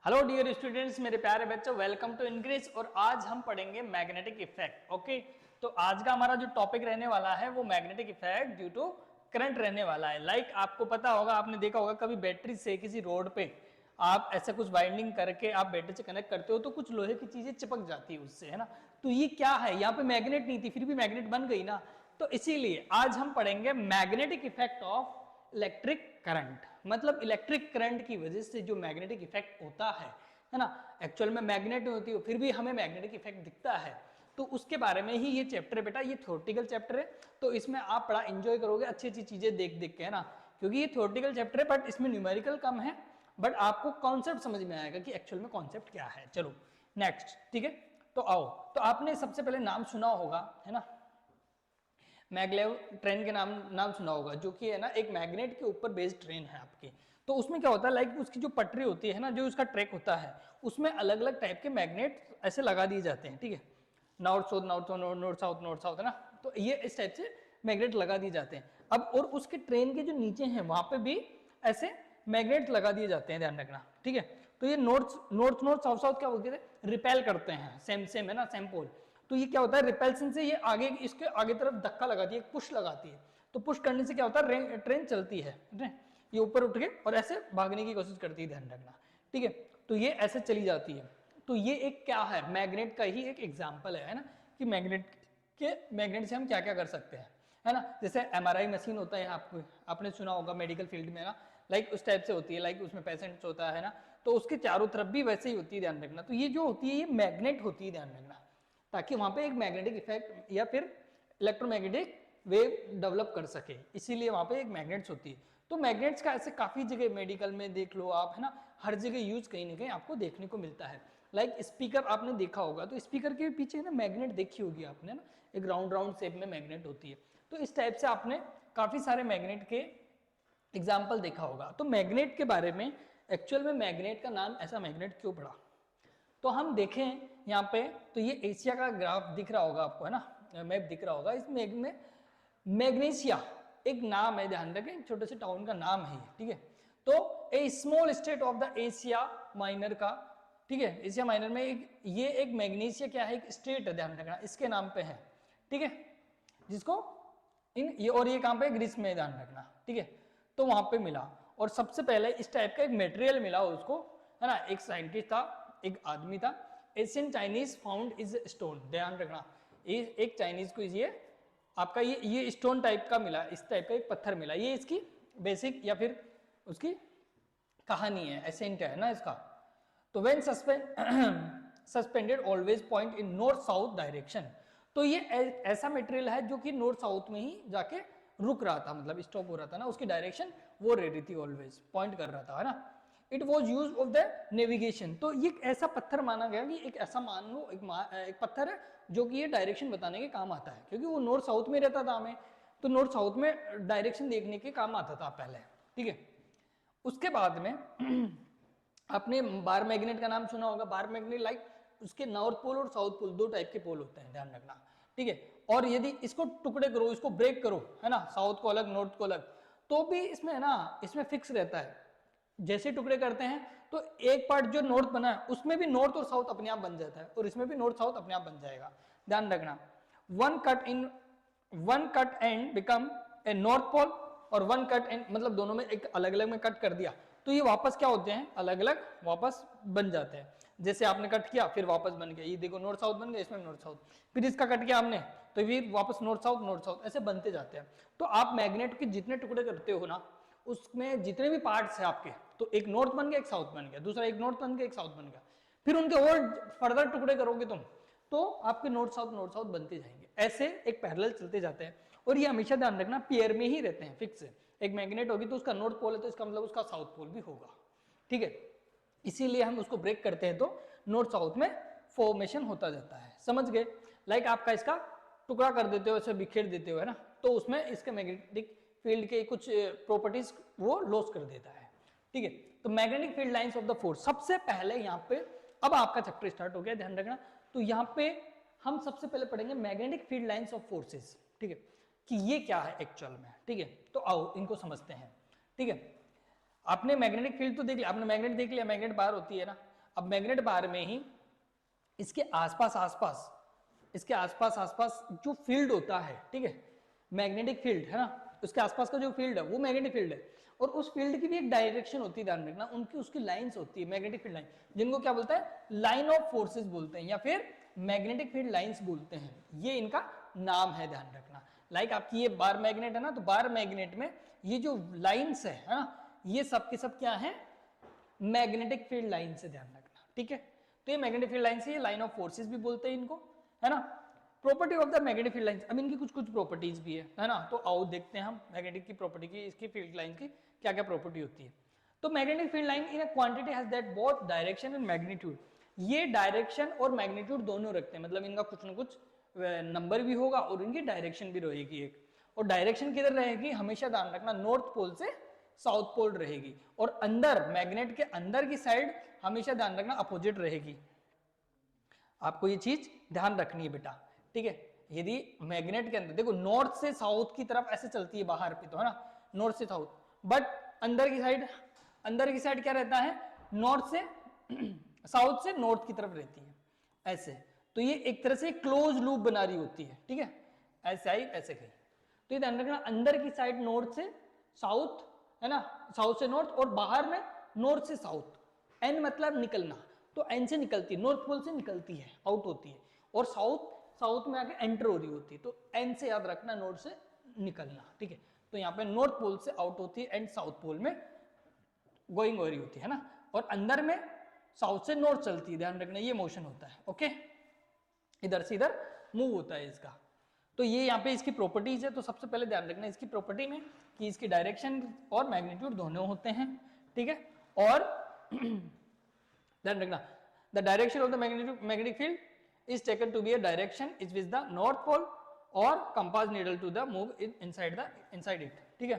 Hello dear students, मेरे प्यारे बच्चों, वेलकम टू इंग्लिश। और आज हम पढ़ेंगे मैग्नेटिक इफेक्ट। ओके, तो आज का हमारा जो टॉपिक रहने वाला है वो magnetic effect due to current रहने वाला है। लाइक आपको पता होगा, आपने देखा होगा कभी बैटरी से किसी रोड पे आप ऐसे कुछ वाइंडिंग करके आप बैटरी से कनेक्ट करते हो तो कुछ लोहे की चीजें चिपक जाती है उससे, है ना। तो ये क्या है, यहाँ पे मैग्नेट नहीं थी फिर भी मैग्नेट बन गई ना। तो इसीलिए आज हम पढ़ेंगे magnetic effect of electric current. मतलब इलेक्ट्रिक करंट की वजह से जो मैग्नेटिक इफेक्ट होता है ना। एक्चुअल में मैग्नेट होती है फिर भी हमें मैग्नेटिक इफेक्ट दिखता है। तो उसके बारे में ही ये चैप्टर है बेटा, ये थ्योरेटिकल चैप्टर है। तो इसमें आप बड़ा एंजॉय करोगे अच्छी अच्छी चीजें देख देख के, है ना। क्योंकि ये थ्योरेटिकल चैप्टर है बट इसमें न्यूमेरिकल कम है, बट आपको कॉन्सेप्ट समझ में आएगा कि एक्चुअल में कॉन्सेप्ट क्या है। चलो नेक्स्ट, ठीक है। तो आओ, तो आपने सबसे पहले नाम सुना होगा, है ना, मैगलेव ट्रेन के नाम सुना होगा, जो कि है ना एक मैग्नेट के ऊपर बेस्ड ट्रेन है आपकी। तो उसमें क्या होता है, लाइक उसकी जो पटरी होती है ना, जो उसका ट्रैक होता है, उसमें अलग अलग टाइप के मैग्नेट ऐसे लगा दिए जाते हैं, ठीक है। North south north north south north south, है ना। तो ये इस टाइप से मैग्नेट लगा दिए जाते हैं। अब और उसके ट्रेन के जो नीचे हैं वहां पे भी ऐसे मैग्नेट लगा दिए जाते हैं, ध्यान रखना, ठीक है। तो ये north north north south south क्या बोलते हैं, रिपेल करते हैं, सेम सेम, है ना, सेम पोल। तो ये क्या होता है, रिपल्सन से ये आगे, इसके आगे तरफ धक्का लगाती है, पुश लगाती है। तो पुश करने से क्या होता है, ट्रेन चलती है, ये ऊपर उठ के और ऐसे भागने की कोशिश करती है, ध्यान रखना, ठीक है। तो ये ऐसे चली जाती है। तो ये एक क्या है, मैग्नेट का ही एक एग्जाम्पल है ना, कि मैग्नेट से हम क्या क्या कर सकते हैं, है ना। जैसे एमआरआई मशीन होता है, आपने सुना होगा मेडिकल फील्ड में ना, लाइक उस टाइप से होती है, लाइक उसमें पेशेंट्स होता है ना, तो उसके चारों तरफ भी वैसे ही होती है, ध्यान रखना। तो ये जो होती है ये मैग्नेट होती है, ध्यान रखना, ताकि वहां पे एक मैग्नेटिक इफेक्ट या फिर इलेक्ट्रोमैग्नेटिक वेव डेवलप कर सके, इसीलिए वहां पे एक मैग्नेट्स होती है। तो मैग्नेट्स का ऐसे काफी जगह मेडिकल में देख लो आप, है ना, हर जगह यूज कहीं ना कहीं आपको देखने को मिलता है। लाइक स्पीकर आपने देखा होगा, तो स्पीकर के पीछे ना मैग्नेट देखी होगी आपने ना, एक राउंड राउंड शेप में मैग्नेट होती है। तो इस टाइप से आपने काफी सारे मैग्नेट के एग्जाम्पल देखा होगा। तो मैग्नेट के बारे में, एक्चुअल में मैग्नेट का नाम ऐसा मैग्नेट क्यों पड़ा, तो हम देखें यहाँ पे, तो ये एशिया का ग्राफ दिख रहा होगा आपको, है ना, मैप दिख रहा होगा। इस मैप में मैग्नेशिया एक नाम है, ध्यान रखें, छोटे से टाउन का नाम है, ठीक है। तो a small state of the Asia Minor का, ठीक है, एशिया माइनर में ये एक मैग्नेशिया क्या है, एक स्टेट है, ध्यान रखना, इसके नाम पे है, ठीक है, जिसको और ये कहां पे, ग्रीस में, ध्यान रखना, ठीक है। तो वहां पे मिला, और सबसे पहले इस टाइप का एक मटेरियल मिला उसको, है ना, एक साइंटिस्ट था, एक आदमी था। Asian Chinese found is stone, ध्यान रखना, एक चाइनीज को ये आपका ये स्टोन टाइप का मिला, इस टाइप का एक पत्थर मिला, ये इसकी बेसिक या फिर उसकी कहानी है, एसेंट है ना इसका। तो when suspended always point in north south direction. तो ये ऐसा मटेरियल है जो कि नॉर्थ साउथ में ही जाके रुक रहा था, मतलब स्टॉप हो रहा था ना, उसकी डायरेक्शन वो रह रही थी, ऑलवेज पॉइंट कर रहा था, है ना। It was use of the navigation. तो ये ऐसा पत्थर माना गया कि एक ऐसा मान लो एक पत्थर है जो कि ये डायरेक्शन बताने के काम आता है, क्योंकि वो नॉर्थ साउथ में रहता था हमें, तो नॉर्थ साउथ में डायरेक्शन देखने के काम आता था पहले, ठीक है। उसके बाद में आपने बार मैग्नेट का नाम सुना होगा। बार मैग्नेट लाइक उसके नॉर्थ पोल और साउथ पोल, दो टाइप के पोल होते हैं, ध्यान रखना, ठीक है। और यदि इसको टुकड़े करो, इसको ब्रेक करो, है ना, साउथ को अलग नॉर्थ को अलग, तो भी इसमें है ना, इसमें फिक्स रहता है। जैसे टुकड़े करते हैं तो एक पार्ट जो नॉर्थ बना है उसमें भी नॉर्थ और साउथ अपने आप बन जाता है, और इसमें भी नॉर्थ साउथ अपने आप बन जाएगा, ध्यान रखना। One cut end become a north pole, और वन कट एंड मतलब दोनों में एक अलग अलग में कट कर दिया तो ये वापस क्या होते हैं, अलग अलग वापस बन जाते हैं। जैसे आपने कट किया फिर वापस बन गया, ये देखो नॉर्थ साउथ बन गया, इसमें नॉर्थ साउथ, फिर इसका कट किया हमने तो फिर वापस नॉर्थ साउथ ऐसे बनते जाते हैं। तो आप मैग्नेट के जितने टुकड़े करते हो ना, उसमें जितने भी पार्ट्स हैं आपके, तो एक नॉर्थ बन गया, एक साउथ बन गया, दूसरा एक नॉर्थ बन गया, एक साउथ बन गया, फिर उनके और फर्दर टुकड़े करोगे तुम तो आपके नॉर्थ साउथ बनते जाएंगे, ऐसे एक पैरेलल चलते जाते हैं। और ये हमेशा ध्यान रखना पेयर में ही रहते हैं, फिक्स है। एक मैग्नेट होगी तो उसका नॉर्थ पोल है तो इसका मतलब उसका साउथ पोल भी होगा, ठीक है। इसीलिए हम उसको ब्रेक करते हैं तो नॉर्थ साउथ में फॉर्मेशन होता जाता है, समझ गए। लाइक आपका इसका टुकड़ा कर देते हो, ऐसे बिखेर देते हो, है ना, तो उसमें इसके मैग्नेटिक फील्ड के कुछ प्रॉपर्टीज वो लॉस कर देता है, ठीक है। तो magnetic field lines of the force, सबसे पहले यहाँ पे, अब आपका चैप्टर स्टार्ट हो गया, ध्यान रखना। तो यहाँ पे हम सबसे पहले पढ़ेंगे magnetic field lines of forces, ठीक है, कि ये क्या है एक्चुअल में, ठीक है। तो आओ इनको समझते हैं, ठीक है। आपने मैग्नेटिक फील्ड तो देख लिया, आपने मैग्नेट देख लिया, मैग्नेट बाहर होती है ना। अब मैग्नेट बार में ही इसके आसपास जो फील्ड होता है, ठीक है, मैग्नेटिक फील्ड है ना, उसके आसपास का जो फील्ड है वो मैग्नेटिक फील्ड है, और उस फील्ड की भी एक डायरेक्शन होती है, ध्यान रखना, उनकी उसकी लाइंस होती है, मैग्नेटिक फील्ड लाइन, जिनको क्या बोलते हैं, लाइन ऑफ फोर्सेस बोलते हैं, या फिर मैग्नेटिक फील्ड लाइंस बोलते हैं, ये इनका नाम है, ध्यान रखना। लाइक आपकी ये बार मैग्नेट है ना, तो बार मैग्नेट में ये जो लाइंस है ना, ये सब के सब क्या है, मैग्नेटिक फील्ड लाइन से, ध्यान रखना, ठीक है। तो ये मैग्नेटिक फील्ड लाइन से, ये लाइन ऑफ फोर्सेस भी बोलते हैं इनको, है ना। Property of the magnetic field lines, अब इनकी कुछ कुछ प्रॉपर्टीज भी है ना, तो आओ देखते हैं हम मैग्नेटिक की प्रॉपर्टी की, इसकी फील्ड लाइन की क्या क्या प्रॉपर्टी होती है। तो magnetic field line in a quantity has that both direction and magnitude, ये डायरेक्शन और मैग्नीट्यूड दोनों रखते हैं, मतलब इनका कुछ ना कुछ नंबर भी होगा और इनकी डायरेक्शन भी रहेगी एक, और डायरेक्शन किधर रहेगी, हमेशा ध्यान रखना, नॉर्थ पोल से साउथ पोल रहेगी, और अंदर मैग्नेट के अंदर की साइड हमेशा ध्यान रखना अपोजिट रहेगी। आपको ये चीज ध्यान रखनी है बेटा, ठीक है। यदि मैग्नेट के अंदर देखो नॉर्थ से साउथ की तरफ ऐसे चलती है बाहर पे, तो है ना, नॉर्थ से साउथ, बट अंदर की साइड क्या रहता है, नॉर्थ से साउथ से नॉर्थ की तरफ रहती है ऐसे, तो ये एक तरह से क्लोज लूप बना रही होती है, ठीक है, ऐसे आई ऐसे गई, तो ये ध्यान रखना, अंदर की साइड नॉर्थ से साउथ, है ना, साउथ से नॉर्थ, और बाहर में नॉर्थ से साउथ, एन मतलब निकलना, तो एन से निकलती है, नॉर्थ पोल से निकलती है, आउट होती है, और साउथ में आके एंटर हो रही होती है, तो एन से याद रखना, नॉर्थ से निकलना, ठीक है। तो यहाँ पे नॉर्थ पोल से आउट होती है एंड साउथ पोल में गोइंग हो रही होती है ना, और अंदर में साउथ से नॉर्थ चलती है, ध्यान रखना, ये मोशन होता है, ओके, इधर से इधर मूव होता है इसका। तो ये यहाँ पे इसकी प्रॉपर्टीज है, तो सबसे पहले ध्यान रखना इसकी प्रॉपर्टी में कि इसकी डायरेक्शन और मैग्नीट्यूड दोनों होते हैं, ठीक है, और ध्यान रखना the direction of the magnetic field is taken to be a direction is with the north pole or compass needle to the move inside it, ठीक है।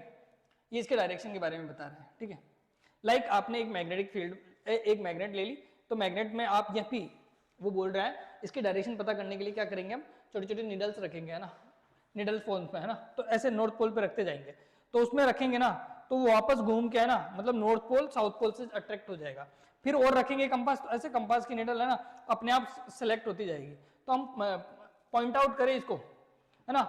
ये इसके डायरेक्शन के बारे में बता रहे हैं, ठीक है। लाइक आपने एक मैग्नेटिक फील्ड एक मैग्नेट ले ली, तो मैग्नेट में आप यहाँ पे वो बोल रहा है, इसकी डायरेक्शन पता करने के लिए क्या करेंगे, हम छोटे छोटे नीडल्स रखेंगे, है ना, नीडल्स फोन पे, है ना, तो ऐसे नॉर्थ पोल पे रखते जाएंगे, तो उसमें रखेंगे ना, तो वो वापस घूम के, है ना, मतलब नॉर्थ पोल साउथ पोल से अट्रैक्ट हो जाएगा। फिर और रखेंगे कंपास, तो ऐसे कंपास की नीडल, है ना, अपने आप सेलेक्ट होती जाएगी। तो हम पॉइंट आउट करें इसको, है ना,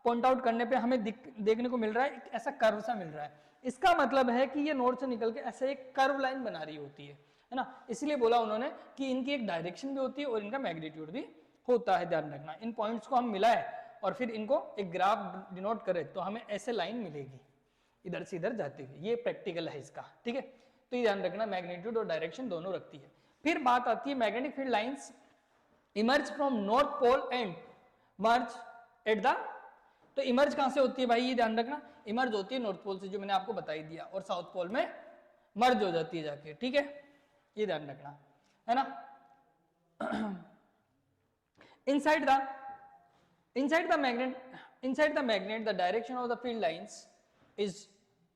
पॉइंट आउट करने पे हमें देखने को मिल रहा है ऐसा कर्व सा मिल रहा है, इसका मतलब है कि ये नॉर्थ से निकल के ऐसे एक कर्व लाइन बना रही होती है ना, इसलिए बोला उन्होंने कि इनकी एक डायरेक्शन भी होती है और इनका मैग्नीट्यूड भी होता है, ध्यान रखना। इन पॉइंट्स को हम मिलाए और फिर इनको एक ग्राफ डिनोट करें, तो हमें ऐसे लाइन मिलेगी इधर से इधर जाती हुई, ये प्रैक्टिकल है इसका, ठीक है। तो ये ध्यान रखना, मैग्नीट्यूड और डायरेक्शन दोनों रखती है। फिर बात आती है magnetic field lines emerge from north pole and merge at the, तो इमर्ज कहां से होती है भाई, ये ध्यान रखना, इमर्ज होती है नॉर्थ पोल से, जो मैंने आपको बता ही दिया, और साउथ पोल में मर्ज हो जाती है जाके, ठीक है, ये ध्यान रखना, है ना। inside the magnet the direction of the field lines is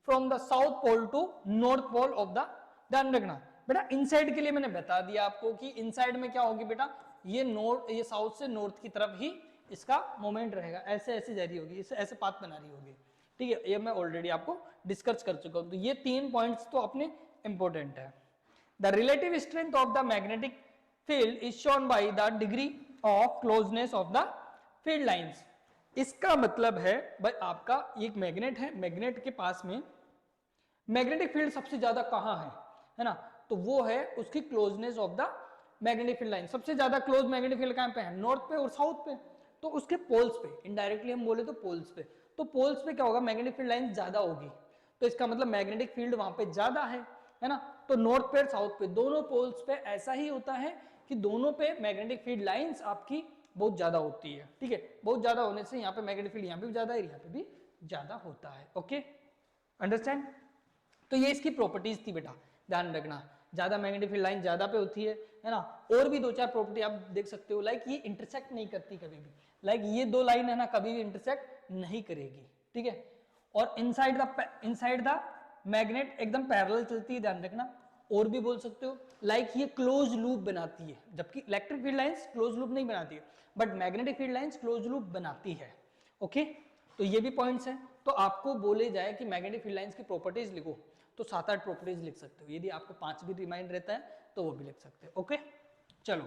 from the south pole to north pole of the, ध्यान रखना बेटा, इनसाइड के लिए मैंने बता दिया आपको कि इनसाइड में क्या होगी बेटा, ये साउथ से नॉर्थ की तरफ ही इसका मोमेंट रहेगा, ऐसे ऐसे जा रही होगी, ऐसे पाथ बना रही होगी, ठीक है, ये मैं ऑलरेडी आपको डिस्कस कर चुका हूं। तो ये 3 पॉइंट्स तो अपने इंपॉर्टेंट है। The relative strength of the magnetic field is shown by the degree of closeness of the field lines. इसका मतलब है भाई आपका एक मैग्नेट है, मैग्नेट के पास में मैग्नेटिक फील्ड सबसे ज्यादा कहां है ना, तो वो है उसकी closeness of the magnetic field line, सबसे ज्यादा क्लोज मैग्नेटिक फील्ड कहां पे है, नॉर्थ पे और साउथ पे, तो उसके पोल्स पे, इनडायरेक्टली हम बोले तो पोल्स पे, तो पोल्स पे क्या होगा, मैग्नेटिक फील्ड लाइन ज्यादा होगी, तो इसका मतलब मैग्नेटिक फील्ड वहां पे ज्यादा है ना। तो नॉर्थ पे और साउथ पे दोनों पोल्स पे ऐसा ही होता है कि दोनों पे मैग्नेटिक फील्ड लाइंस आपकी बहुत ज्यादा होती है, ठीक है, बहुत ज्यादा होने से यहाँ पे मैग्नेटिक फील्ड यहाँ पे भी ज्यादा है, यहाँ पे भी ज्यादा होता है, ओके, अंडरस्टैंड। तो ये इसकी प्रॉपर्टीज थी बेटा, ध्यान रखना, ज्यादा मैग्नेटिक फील्ड लाइन ज्यादा पे होती है ना, और भी 2-4 प्रॉपर्टी आप देख सकते हो, लाइक ये इंटरसेक्ट नहीं करती कभी भी, लाइक ये 2 लाइन है ना, कभी भी इंटरसेक्ट नहीं करेगी, ठीक है, और इनसाइड द मैग्नेट एकदम पैरेलल चलती है, ध्यान रखना, और भी बोल सकते हो, लाइक ये क्लोज लूप बनाती है, जबकि electric field lines close loop नहीं बनाती है, but magnetic field lines close loop बनाती है, ओके। तो ये भी पॉइंट्स हैं। तो आपको बोले जाए कि मैग्नेटिक फील्ड लाइंस की प्रॉपर्टीज लिखो, तो 7-8 प्रॉपर्टीज लिख सकते हो, यदि आपको 5 भी रिमाइंड रहता है तो वो भी लिख सकते हैं। ओके चलो,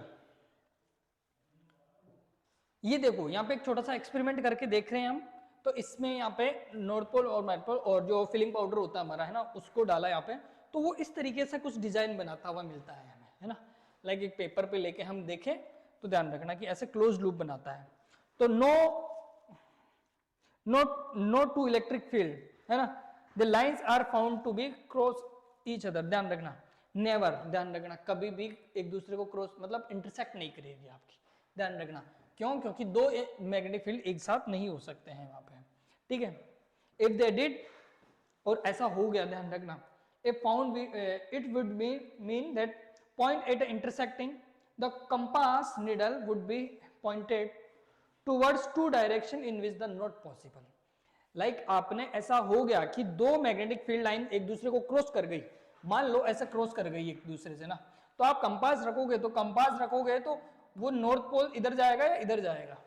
ये देखो यहाँ पे एक छोटा सा एक्सपेरिमेंट करके देख रहे हैं हम। तो इसमें यहाँ पे नॉर्थ पोल और साउथ पोल और जो फिलिंग पाउडर होता है हमारा, है ना, उसको डाला यहाँ पे, तो वो इस तरीके से कुछ डिजाइन बनाता हुआ मिलता है हमें, है ना। लाइक एक पेपर पे लेके हम देखें तो ध्यान रखना कि ऐसे क्लोज लूप बनाता है। तो नो टू इलेक्ट्रिक फील्ड, है ना, the lines are found to be cross each other. ध्यान रखना, नेवर, ध्यान रखना, कभी भी एक दूसरे को क्रॉस मतलब इंटरसेक्ट नहीं करेगी आपकी। ध्यान रखना, क्यों? क्योंकि दो मैग्नेटिक फील्ड एक साथ नहीं हो सकते हैं वहां पे, ठीक है। इफ दे डिड, और ऐसा हो गया, ध्यान रखना, if found it would mean that point at intersecting the compass needle would be pointed towards two direction in which the not possible. Like आपने, ऐसा हो गया कि दो मैग्नेटिक फील्ड लाइन एक दूसरे को क्रॉस कर गई, मान लो ऐसा क्रॉस कर गई एक दूसरे से ना, तो आप कंपास रखोगे तो वो नॉर्थ पोल इधर जाएगा या इधर जाएगा,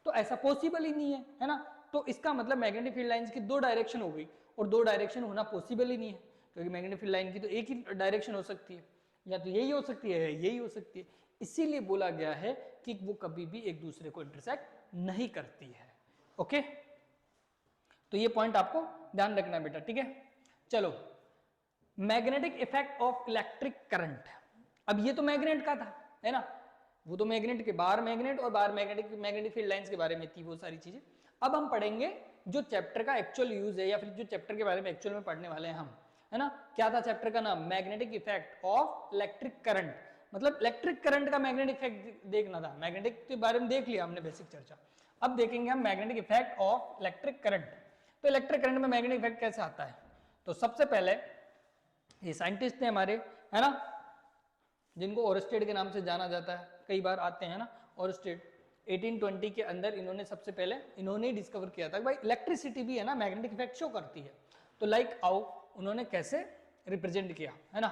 तो ऐसा पॉसिबल ही नहीं है ना। तो इसका मतलब मैग्नेटिक फील्ड लाइंस की दो डायरेक्शन हो गई, और दो डायरेक्शन होना पॉसिबल ही नहीं है, क्योंकि मैग्नेटिक फील्ड लाइन की तो एक ही डायरेक्शन हो सकती है, या तो यही हो सकती है या यही हो सकती है। इसीलिए बोला गया है कि वो कभी भी एक दूसरे को इंटरसेक्ट नहीं करती है। ओके, तो ये पॉइंट आपको ध्यान रखना है बेटा, ठीक है। चलो, magnetic effect of electric current. अब ये तो मैग्नेट का था, है ना, वो तो मैग्नेट के बाहर मैग्नेट और बाहर मैग्नेटिक फील्ड लाइंस के बारे में थी वो सारी चीजें। अब हम पढ़ेंगे जो चैप्टर का एक्चुअल यूज है, या फिर जो चैप्टर के बारे में एक्चुअल में पढ़ने वाले हैं हम, है ना। क्या था चैप्टर का नाम? Magnetic effect of electric current. मतलब इलेक्ट्रिक करंट का मैग्नेटिक इफेक्ट देखना था। मैग्नेटिक के बारे में देख लिया हमने बेसिक चर्चा, अब देखेंगे हम magnetic effect of electric current. तो इलेक्ट्रिक करंट में मैग्नेटिक इफेक्ट कैसे आता है? तो सबसे पहले ये साइंटिस्ट थे हमारे, है ना, जिनको ओरस्टेड के नाम से जाना जाता है, कई बार आते हैं ना ओरस्टेड। 1820 के अंदर इन्होंने सबसे पहले इन्होंने ही डिस्कवर किया था भाई इलेक्ट्रिसिटी भी, है ना, मैग्नेटिक इफेक्ट शो करती है। तो लाइक आओ, उन्होंने कैसे रिप्रेजेंट किया, है ना,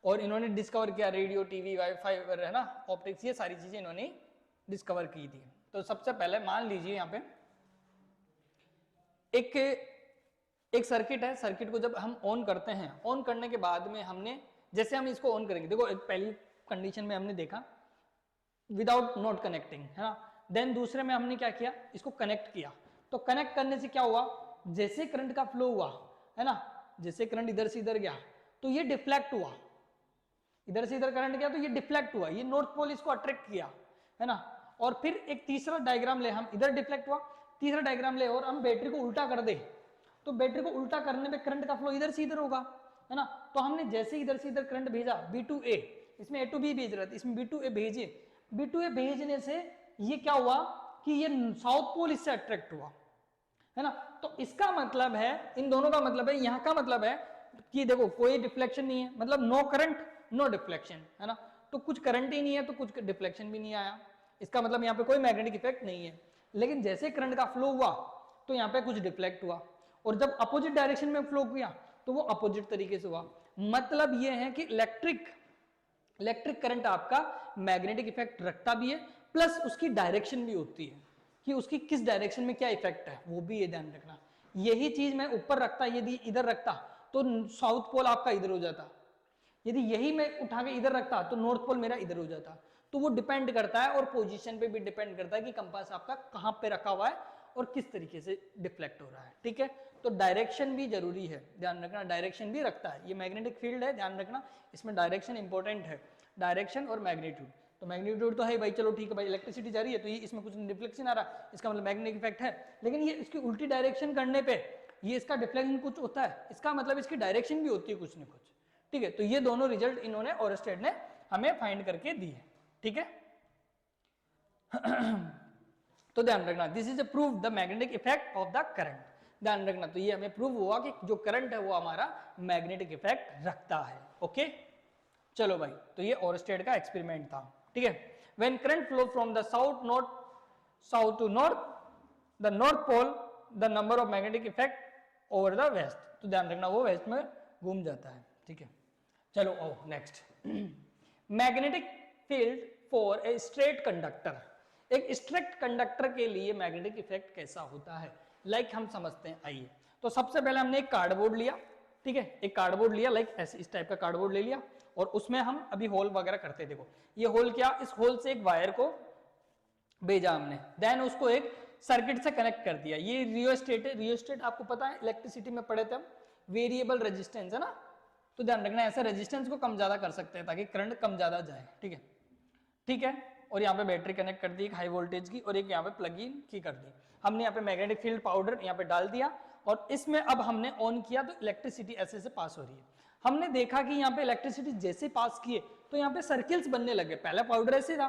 और इन्होंने डिस्कवर किया रेडियो, टीवी, वाईफाई, है ना, ऑप्टिक्स, ये सारी चीजें इन्होंने डिस्कवर की थी। तो सबसे पहले मान लीजिए यहाँ पे एक सर्किट है, सर्किट को जब हम ऑन करते हैं, ऑन करने के बाद में हमने, जैसे हम इसको ऑन करेंगे, देखो एक पहली कंडीशन में हमने देखा विदाउट नॉट कनेक्टिंग, है ना, देन दूसरे में हमने क्या किया, इसको कनेक्ट किया। तो कनेक्ट करने से क्या हुआ, जैसे करंट का फ्लो हुआ, है ना, जैसे करंट इधर से इधर गया तो ये डिफ्लेक्ट हुआ, इधर से इधर करंट गया तो ये डिफ्लेक्ट हुआ, ये नॉर्थ पोल इसको अट्रैक्ट किया, है ना। और फिर एक तीसरा डायग्राम ले, हम इधर डिफ्लेक्ट हुआ, तीसरा डायग्राम ले और हम बैटरी को उल्टा कर दे, तो बैटरी को उल्टा करने पे करंट का फ्लो इधर से इधर होगा, है ना। तो हमने जैसे इधर से इधर करंट भेजा B to A, इसमें A to B भेज रहा था, इसमें B to A भेजे, B to A भेजने से ये क्या हुआ कि ये साउथ पोल इससे अट्रैक्ट हुआ, है ना। तो इसका मतलब है, इन दोनों का मतलब है, यहाँ का मतलब है कि देखो कोई डिफ्लेक्शन नहीं है, मतलब नो करंट नो डिफ्लेक्शन, है ना। तो कुछ करंट ही नहीं है तो कुछ डिफ्लेक्शन भी नहीं आया, इसका मतलब यहाँ पे कोई मैग्नेटिक इफेक्ट नहीं है। लेकिन जैसे करंट का फ्लो हुआ तो यहाँ पे कुछ डिफ्लेक्ट हुआ, और जब अपोजिट डायरेक्शन में फ्लो किया तो वो अपोजिट तरीके से हुआ। मतलब ये है कि इलेक्ट्रिक करंट आपका मैग्नेटिक इफेक्ट रखता भी है, प्लस उसकी डायरेक्शन भी होती है कि उसकी किस डायरेक्शन में क्या इफेक्ट है, वो भी ये ध्यान रखना। यही चीज मैं ऊपर रखता, यदि इधर रखता तो साउथ पोल आपका इधर हो जाता, यदि यही मैं उठा के इधर रखता तो नॉर्थ पोल मेरा इधर हो जाता। तो वो डिपेंड करता है, और पोजीशन पे भी डिपेंड करता है कि कंपास आपका कहां पे रखा हुआ है और किस तरीके से डिफ्लेक्ट हो रहा है, ठीक है। तो डायरेक्शन भी जरूरी है, ध्यान रखना, डायरेक्शन भी रखता है। ये मैग्नेटिक फील्ड है, ध्यान रखना, इसमें डायरेक्शन इंपॉर्टेंट है, डायरेक्शन और मैग्नीट्यूड। तो मैग्नीट्यूड तो है भाई, चलो ठीक है भाई, इलेक्ट्रिसिटी जा रही है तो ये इसमें कुछ डिफ्लेक्शन आ रहा, इसका मतलब मैग्नेटिक इफेक्ट है। लेकिन ये इसकी उल्टी डायरेक्शन करने पे ये इसका डिफ्लेक्शन कुछ होता है, इसका मतलब इसकी डायरेक्शन भी होती है कुछ न कुछ, ठीक है। तो ये दोनों रिजल्ट इन्होंने ओरस्टेड ने हमें फाइंड करके दिए, ठीक है। तो ध्यान रखना, this is prove the magnetic effect of the current. ध्यान रखना, तो ये हमें प्रूव हुआ कि जो करंट है वो हमारा मैग्नेटिक इफेक्ट रखता है, ओके। चलो भाई, तो ये ओरस्टेड का एक्सपेरिमेंट था, ठीक है। When current flow from the south to north, the north pole, the number of magnetic effect over the west. तो ध्यान रखना, वो वेस्ट में घूम जाता है, ठीक है। चलो next, magnetic field for a straight conductor. एक स्ट्रेट कंडक्टर के लिए मैग्नेटिक इफेक्ट कैसा होता है, लाइक हम समझते हैं, आइए। तो सबसे पहले हमने एक कार्डबोर्ड लिया, ठीक है, एक कार्डबोर्ड लिया, लाइक ऐसे इस टाइप का कार्डबोर्ड ले लिया, और उसमें हम अभी होल वगैरह करते हैं। देखो ये होल क्या, इस होल से एक वायर को भेजा हमने, देन उसको एक सर्किट से कनेक्ट कर दिया। ये रियोस्टेट है, रियोस्टेट आपको पता है इलेक्ट्रिसिटी में पढ़े थे हम, वेरिएबल रेजिस्टेंस है ना, तो ध्यान रखना ऐसे रेजिस्टेंस को कम ज्यादा कर सकते हैं ताकि करंट कम ज्यादा जाए, ठीक है, ठीक है। और यहाँ पे बैटरी कनेक्ट कर दी एक हाई वोल्टेज की, और एक यहाँ पे प्लग इन की कर दी हमने। यहाँ पे मैग्नेटिक फील्ड पाउडर यहाँ पे डाल दिया, और इसमें अब हमने ऑन किया तो इलेक्ट्रिसिटी ऐसे से पास हो रही है। हमने देखा कि यहाँ पे इलेक्ट्रिसिटी जैसे पास किए तो यहाँ पे सर्किल्स बनने लगे। पहले पाउडर ऐसे था,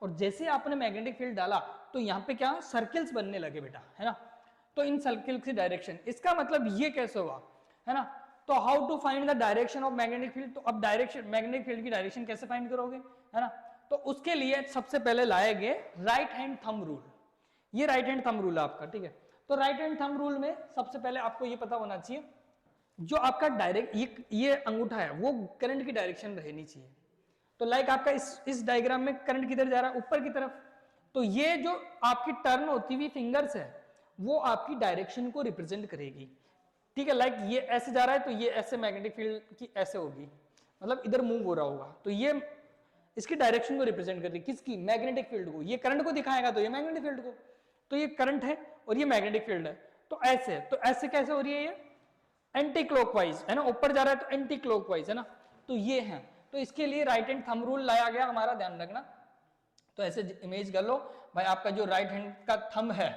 और जैसे आपने मैग्नेटिक फील्ड डाला तो यहाँ पे क्या सर्किल्स बनने लगे बेटा, है ना। तो इन सर्किल की डायरेक्शन, इसका मतलब ये कैसे हुआ, है ना। तो how to find the direction of magnetic field, तो अब डायरेक्शन मैग्नेटिक फील्ड की डायरेक्शन कैसे फाइंड करोगे, है ना। तो उसके लिए सबसे पहले लाएंगे राइट हैंड थंब रूल। ये राइट हैंड थंब रूल है आपका, ठीक है। तो राइट हैंड थंब रूल में सबसे पहले आपको ये पता होना चाहिए जो आपका डायरेक्ट ये अंगूठा है वो करंट की डायरेक्शन रहनी चाहिए। तो लाइक आपका इस डायग्राम में करंट किधर जा रहा है, ऊपर की तरफ। तो ये जो आपकी टर्न होती हुई फिंगर्स है वो आपकी डायरेक्शन को रिप्रेजेंट करेगी, ठीक है। लाइक ये ऐसे जा रहा है तो ये ऐसे मैग्नेटिक फील्ड की ऐसे होगी, मतलब इधर मूव हो रहा होगा, तो ये इसकी डायरेक्शन को रिप्रेजेंट कर रही है, किसकी, मैग्नेटिक फील्ड को। ये करंट को दिखाएगा तो ये मैग्नेटिक फील्ड को, तो ये करंट है और ये मैग्नेटिक फील्ड है। तो ऐसे कैसे हो रही है, ये एंटी क्लॉकवाइज है ना, ऊपर जा रहा है तो एंटी क्लॉकवाइज है ना। तो ये है, तो इसके लिए राइट हैंड थंब रूल लाया गया हमारा, ध्यान रखना। तो ऐसे इमेज कर लो भाई, आपका जो राइट हैंड का थंब है,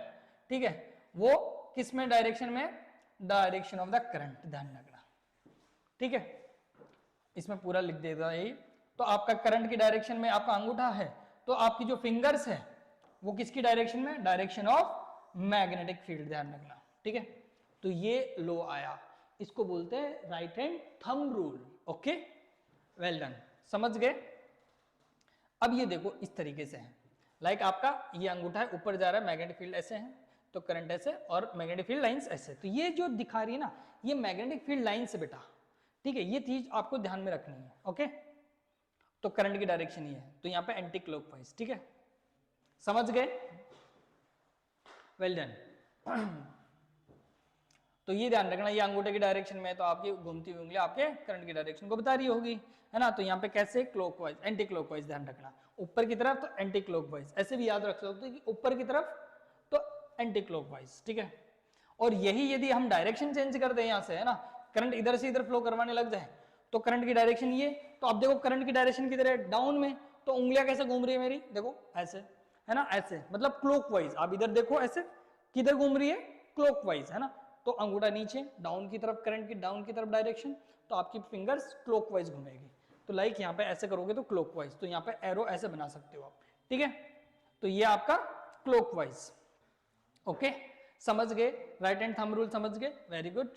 ठीक है, वो किस में डायरेक्शन में, डायरेक्शन ऑफ द करंट, ध्यान रखना, ठीक है। इसमें पूरा लिख देगा यही। तो आपका करंट की डायरेक्शन में आपका अंगूठा है, तो आपकी जो फिंगर्स है वो किसकी डायरेक्शन में, डायरेक्शन ऑफ मैग्नेटिक फील्ड, ध्यान रखना, ठीक है। तो ये लो आया, इसको बोलते हैं right hand thumb rule, okay, well done, समझ गए। अब ये देखो इस तरीके से है, लाइक आपका ये अंगूठा है, ऊपर जा रहा है, मैग्नेटिक फील्ड ऐसे है, तो करंट ऐसे, और मैग्नेटिक फील्ड लाइंस ऐसे। तो ये जो दिखा रही है ना, ये मैग्नेटिक फील्ड लाइन से बेटा, ठीक है, ये चीज आपको ध्यान में रखनी है, ओके। तो करंट की डायरेक्शन ये है, तो यहाँ पे एंटी क्लॉकवाइज, ठीक है, समझ गए, वेल डन। तो ये ध्यान रखना, ये अंगूठे की डायरेक्शन में है, तो आपकी घूमती हुई उंगली आपके करंट की डायरेक्शन को बता रही होगी, है ना। तो यहाँ पे कैसे, क्लॉकवाइज, एंटी क्लॉकवाइज, ध्यान रखना, ऊपर की तरफ तो एंटी क्लॉकवाइज, ऐसे भी याद रख सकते हो कि ऊपर की तरफ तो एंटी क्लॉकवाइज, ठीक है। और यही यदि हम डायरेक्शन चेंज कर दें यहाँ से, है ना, करंट इधर से इधर फ्लो करवाने लग जाए, तो करंट की डायरेक्शन ये, तो अब देखो करंट की डायरेक्शन किधर है, डाउन में, तो उंगलियां कैसे घूम रही है मेरी, देखो ऐसे, है ना, ऐसे, मतलब क्लॉकवाइज। आप इधर देखो ऐसे किधर घूम रही है, क्लॉकवाइज, है ना। तो अंगूठा नीचे, डाउन की तरफ, करंट की डाउन की तरफ डायरेक्शन, तो आपकी फिंगर्स क्लॉकवाइज घूमेगी। तो लाइक यहाँ पे ऐसे करोगे तो क्लॉकवाइज, तो यहाँ पे एरो ऐसे बना सकते हो आप, ठीक है। तो ये आपका क्लॉकवाइज, ओके, समझ गए, राइट हैंड थंब रूल समझ गए, वेरी गुड।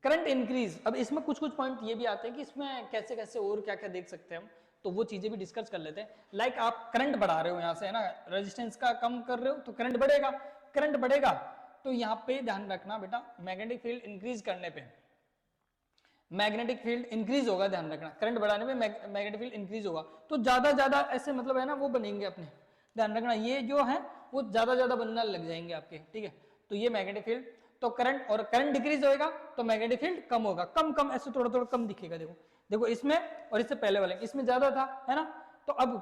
करंट इंक्रीज, अब इसमें कुछ कुछ पॉइंट ये भी आते हैं कि इसमें कैसे कैसे और क्या क्या देख सकते हैं हम, तो वो चीजें भी डिस्कस कर लेते हैं। लाइक आप करंट बढ़ा रहे हो यहाँ से, है ना, रेजिस्टेंस का कम कर रहे हो तो करंट बढ़ेगा, करंट बढ़ेगा तो यहाँ पे ध्यान रखना बेटा, मैग्नेटिक फील्ड इंक्रीज करने पे मैग्नेटिक फील्ड इंक्रीज होगा, ध्यान रखना, करंट बढ़ाने में मैग्नेटिक फील्ड इंक्रीज होगा, तो ज्यादा ऐसे मतलब है ना वो बनेंगे अपने, ध्यान रखना, ये जो है वो ज्यादा बनने लग जाएंगे आपके, ठीक है। तो ये मैग्नेटिक फील्ड, तो करंट, और करंट डिक्रीज होएगा तो मैग्नेटिक फील्ड कम होगा, कम ऐसे थोड़ा कम दिखेगा, देखो देखो इसमें और इससे पहले वाले इसमें ज्यादा था, है ना। तो अब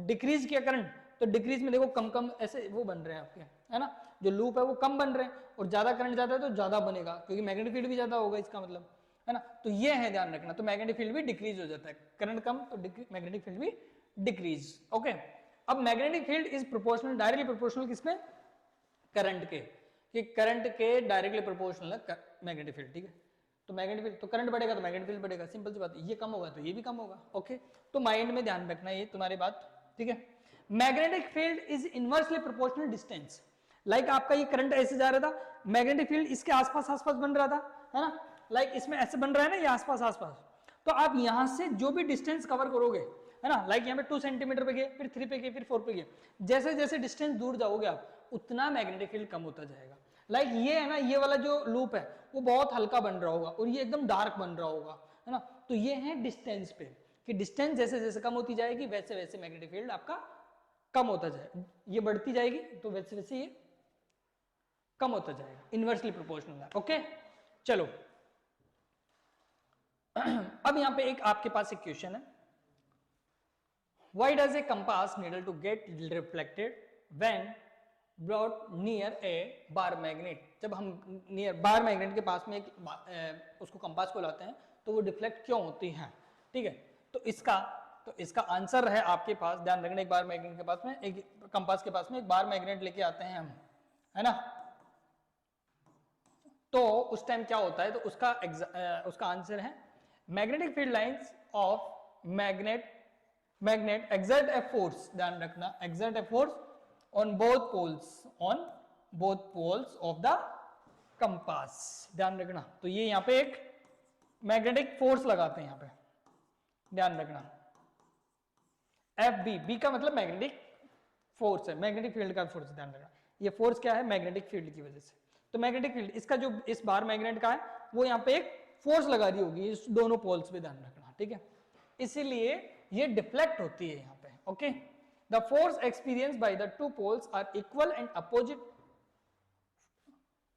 डिक्रीज किया करंट, तो डिक्रीज में देखो कम ऐसे वो बन रहे हैं आपके, है ना, जो लूप है वो कम बन रहे हैं, और ज्यादा करंट जाता है तो ज्यादा बनेगा, क्योंकि मैग्नेटिक फील्ड भी ज्यादा होगा इसका मतलब, है ना। तो ये है, ध्यान रखना, तो मैग्नेटिक फील्ड भी डिक्रीज हो जाता है, करंट कम तो मैग्नेटिक फील्ड भी डिक्रीज, ओके। अब magnetic field is proportional, directly proportional किसमें, करंट के, कि करंट के डायरेक्टली प्रोपोर्शनल है मैग्नेटिक फील्ड, ठीक है। तो मैग्नेटिक फील्ड, तो करंट बढ़ेगा तो मैग्नेटिक फील्ड बढ़ेगा, सिंपल सी बात है, ये कम होगा तो ये भी कम होगा, ओके। तो माइंड में ध्यान रखना ये तुम्हारी बात, ठीक है। Magnetic field is inversely proportional distance, like आपका ये करंट ऐसे जा रहा था, मैग्नेटिक फील्ड इसके आसपास बन रहा था, है ना, लाइक इसमें ऐसे बन रहा है ना, ये आसपास, तो आप यहां से जो भी डिस्टेंस कवर करोगे, है ना, लाइक यहाँ पे 2 सेंटीमीटर पे गए, फिर 3 पे गए, फिर 4 पे गए, जैसे जैसे डिस्टेंस दूर जाओगे आप उतना मैग्नेटिक फील्ड कम होता जाएगा। लाइक ये है ना, ये वाला जो लूप है वो बहुत हल्का बन रहा होगा और ये एकदम डार्क बन रहा होगा, है ना। तो ये है डिस्टेंस पे, कि डिस्टेंस जैसे जैसे कम होती जाएगी वैसे वैसे मैग्नेटिक फील्ड आपका कम होता जाएगा, ये बढ़ती जाएगी तो वैसे वैसे ये कम होता जाएगा, इनवर्सली प्रोपोर्शनल है, ओके। चलो अब यहाँ पे एक आपके पास एक क्वेश्चन है, why does a compass needle to get reflected when brought near a bar magnet? जब हम नियर बार मैग्नेट के पास में उसको कंपास को लाते हैं तो वो डिफ्लेक्ट क्यों होती है, ठीक है। तो इसका आंसर है आपके पास, ध्यान रखना, एक बार मैग्नेट के पास में, एक कंपास के पास में एक बार मैग्नेट लेके आते हैं हम, है ना। तो उस टाइम क्या होता है, तो उसका आंसर है magnetic field lines of magnet exert a force, ध्यान रखना, exert a force on both poles of the compass, ध्यान रखना। तो ये यहाँ पे एक मैग्नेटिक फोर्स लगाते हैं यहाँ पे, ध्यान रखना, बी का मतलब मैग्नेटिक फोर्स है, मैग्नेटिक फील्ड का फोर्स, ध्यान रखना। ये फोर्स क्या है, मैग्नेटिक फील्ड की वजह से। तो मैग्नेटिक फील्ड इसका जो इस बार मैग्नेट का है वो यहाँ पे एक फोर्स लगा रही होगी इस दोनों पोल्स पे, ध्यान रखना, ठीक है। इसीलिए ये डिफ्लेक्ट होती है यहाँ पे, okay. The force experience by the two poles are equal and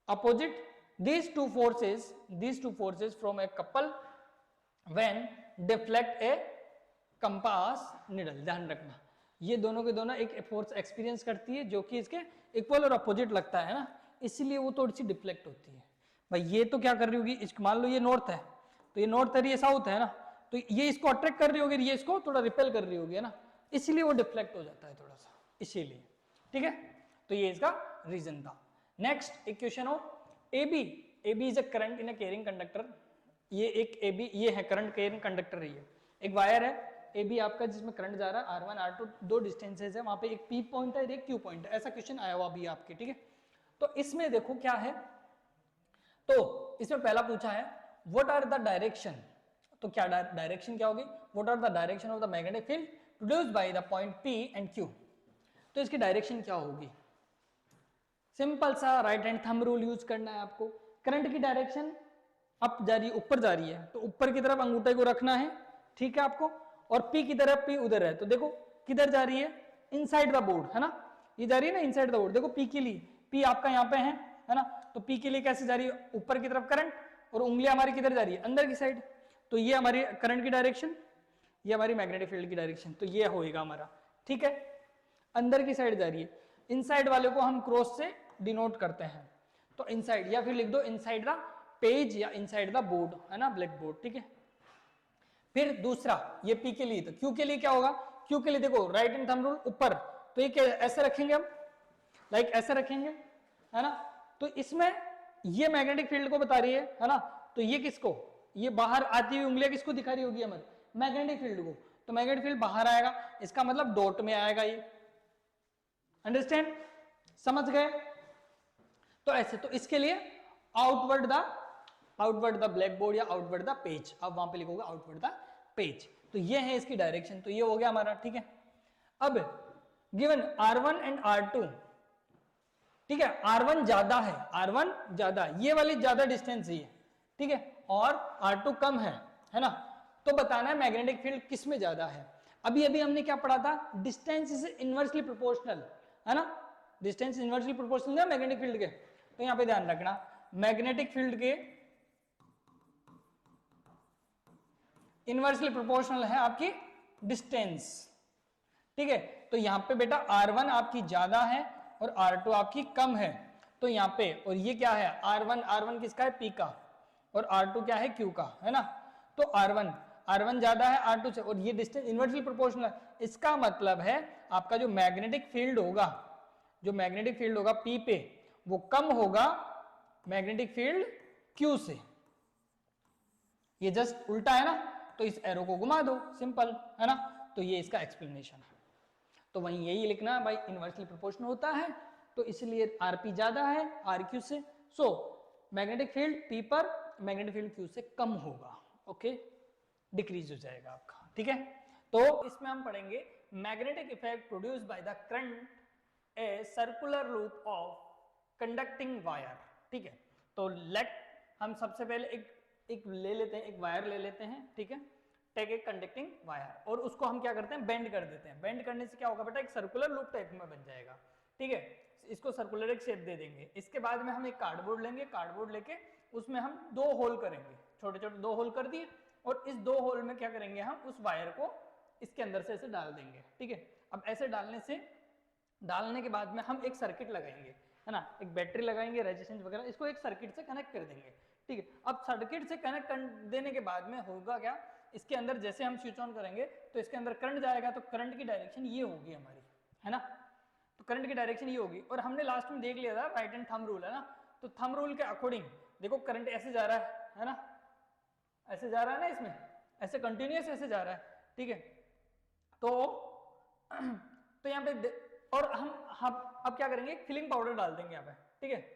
opposite these two forces from a couple when deflect a compass needle, ध्यान रखना, ये दोनों के दोनों एक फोर्स एक्सपीरियंस करती है जो कि इसके इक्वल और अपोजिट लगता है ना, इसीलिए वो थोड़ी सी डिफ्लेक्ट होती है। भाई ये तो क्या कर रही होगी, मान लो ये नॉर्थ है तो ये नॉर्थ है, ये साउथ है ना, तो ये इसको अट्रैक्ट कर रही होगी, ये इसको थोड़ा रिपेल कर रही होगी, है ना, इसीलिए वो डिफ्लेक्ट हो जाता है थोड़ा सा, इसीलिए, ठीक है। तो ये इसका रीजन था। नेक्स्ट एक क्वेश्चन हो, AB is a current in a carrying conductor. ये एक AB ये है करंट कैरिंग कंडक्टर है, ये एक वायर है AB आपका जिसमें करंट जा रहा है R1 R2, दो डिस्टेंसेस है, वहां पे एक P पॉइंट है एक Q पॉइंट है, ऐसा क्वेश्चन आया हुआ अभी आपके, ठीक है। तो इसमें देखो क्या है, तो इसमें पहला पूछा है व्हाट आर द डायरेक्शन, तो क्या डायरेक्शन क्या होगी, what are the direction of the magnetic field produced by the point P and Q। तो इसकी डायरेक्शन क्या होगी, सिंपल सा right hand thumb rule use करना है आपको। करंट की डायरेक्शन अप जा रही है, ऊपर जा रही है, तो ऊपर की तरफ अंगूठे को रखना है, ठीक है आपको, और P की तरफ P उधर है, तो देखो किधर जा रही है, इनसाइड द बोर्ड, है ना, ये जा रही है ना इनसाइड द बोर्ड। देखो P के लिए, P आपका यहाँ पे है ना, तो P के लिए कैसे जा रही है, ऊपर की तरफ करंट, और उंगलियां हमारी किधर जा रही है, अंदर की साइड, तो ये हमारी करंट की डायरेक्शन, ये हमारी मैग्नेटिक फील्ड की डायरेक्शन, तो ये होएगा हमारा, ठीक है, अंदर की साइड जा रही है। इनसाइड वाले को हम क्रॉस से डिनोट करते हैं, तो इनसाइड, या फिर लिख दो इनसाइड द पेज या इनसाइड द बोर्ड, है ना, ब्लैक बोर्ड, ठीक है। फिर दूसरा ये P के लिए, तो Q के लिए क्या होगा, Q के लिए देखो राइट हैंड थंब रूल ऊपर, तो ये ऐसे रखेंगे हम, लाइक ऐसे रखेंगे, है ना, तो इसमें ये मैग्नेटिक फील्ड को बता रही है ना, तो ये किसको, ये बाहर आती हुई उंगलियां किसको दिखा रही होगी हमें, मैग्नेटिक फील्ड को, तो मैग्नेटिक फील्ड बाहर आएगा, इसका मतलब डॉट में आएगा ये, अंडरस्टैंड, समझ गए। तो ऐसे, तो इसके लिए आउटवर्ड द ब्लैक बोर्ड या आउटवर्ड द पेज, अब वहां पे लिखोगे आउटवर्ड द पेज, तो ये है इसकी डायरेक्शन, तो ये हो गया हमारा, ठीक है। अब गिवन R1 एंड R2, ठीक है, R1 ज्यादा है, R1 ज्यादा, ये वाली ज्यादा डिस्टेंस ही है, ठीक है, और R2 कम है ना, तो बताना है मैग्नेटिक फील्ड किस में ज्यादा है। अभी हमने क्या पढ़ा था, डिस्टेंस इज इनवर्सली प्रोपोर्शनल, है ना, डिस्टेंस इनवर्सली प्रोपोर्शनल है मैग्नेटिक फील्ड के, तो यहां पे ध्यान रखना मैग्नेटिक फील्ड के इनवर्सली प्रोपोर्शनल है आपकी डिस्टेंस, ठीक है। तो यहां पे बेटा R1 आपकी ज्यादा है और R2 आपकी कम है, तो यहां पे, और ये क्या है, R1 किसका है, P का, और R2 क्या है, Q का, है ना, तो R1 ज्यादा है R2 से, और ये डिस्टेंस इनवर्सली प्रोपोर्शनल है, इसका मतलब है आपका जो मैग्नेटिक फील्ड होगा P पे, वो कम होगा मैग्नेटिक फील्ड Q से, ये जस्ट उल्टा है ना, तो इस एरो को घुमा दो, सिंपल, है ना, तो ये इसका एक्सप्लेनेशन है। तो वहीं यही लिखना भाई, इनवर्सली प्रोपोर्शनल होता है तो इसलिए RP ज्यादा है RQ से, सो मैग्नेटिक फील्ड P पर मैग्नेटिक फील्ड Q से कम होगा, ओके, डिक्रीज हो जाएगा आपका, ठीक है। तो इसमें हम पढ़ेंगे magnetic effect produced by the current a circular loop of conducting wire, ठीक है। तो लेट हम सबसे पहले एक ले लेते हैं, एक वायर ले लेते हैं, ठीक है, टेक एक कंडक्टिंग वायर, और उसको हम क्या करते हैं, बेंड कर देते हैं। बेंड करने से क्या होगा बेटा, एक सर्कुलर लूप टाइप में बन जाएगा, ठीक है, इसको सर्कुलर एक शेप दे देंगे। इसके बाद में हम एक कार्डबोर्ड लेंगे, कार्डबोर्ड लेके उसमें हम 2 होल करेंगे, छोटे छोटे 2 होल कर दिए, और इस 2 होल में क्या करेंगे, हम उस वायर को इसके अंदर से ऐसे डाल देंगे, ठीक है। अब ऐसे डालने के बाद में हम एक सर्किट लगाएंगे, है ना, एक बैटरी लगाएंगे, रेजिस्टेंस वगैरह, इसको एक सर्किट से कनेक्ट कर देंगे, ठीक है। अब सर्किट से कनेक्ट कर देने के बाद में होगा क्या, इसके अंदर जैसे हम स्विच ऑन करेंगे तो इसके अंदर करंट जाएगा, तो करंट की डायरेक्शन ये होगी हमारी, है ना, तो करंट की डायरेक्शन ये होगी। और हमने लास्ट में देख लिया था राइट हैंड थंब रूल, है ना, तो थंब रूल के अकॉर्डिंग देखो करंट ऐसे जा रहा है ना, ऐसे जा रहा है ना, इसमें ऐसे कंटिन्यूअस ऐसे जा रहा है, ठीक है। तो यहाँ पे और हम अब क्या करेंगे, फिलिंग पाउडर डाल देंगे यहाँ पे, ठीक है।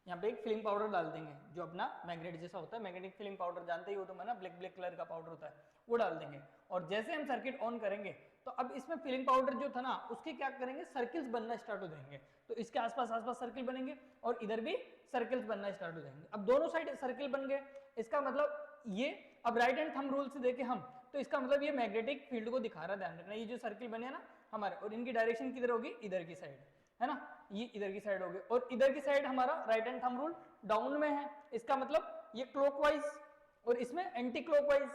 यहाँ पे एक फिलिंग पाउडर डाल देंगे जो अपना मैग्नेट जैसा होता है, मैग्नेटिक फिलिंग पाउडर जानते ही हो तुम, है ना, ब्लैक ब्लैक कलर का पाउडर होता है, वो डाल देंगे। और जैसे हम सर्किट ऑन करेंगे तो अब इसमें फिलिंग पाउडर जो था ना उसके क्या करेंगे, सर्किल्स बनना स्टार्ट हो जाएंगे, तो इसके आसपास सर्किल बनेंगे और इधर भी सर्किल्स बनना स्टार्ट हो जाएंगे। अब दोनों साइड सर्किल बन गए, इसका मतलब ये, अब राइट हैंड थंब रूल से देखें हम तो इसका मतलब ये मैग्नेटिक फील्ड को दिखा रहा है, ध्यान रखना, ये जो सर्किल बने ना हमारे, और इनकी डायरेक्शन किधर होगी, इधर की साइड, है ना, ये इधर की साइड होगी, और इधर की साइड हमारा right hand thumb rule down में है, इसका मतलब ये क्लॉकवाइज और इसमें एंटी क्लॉकवाइज,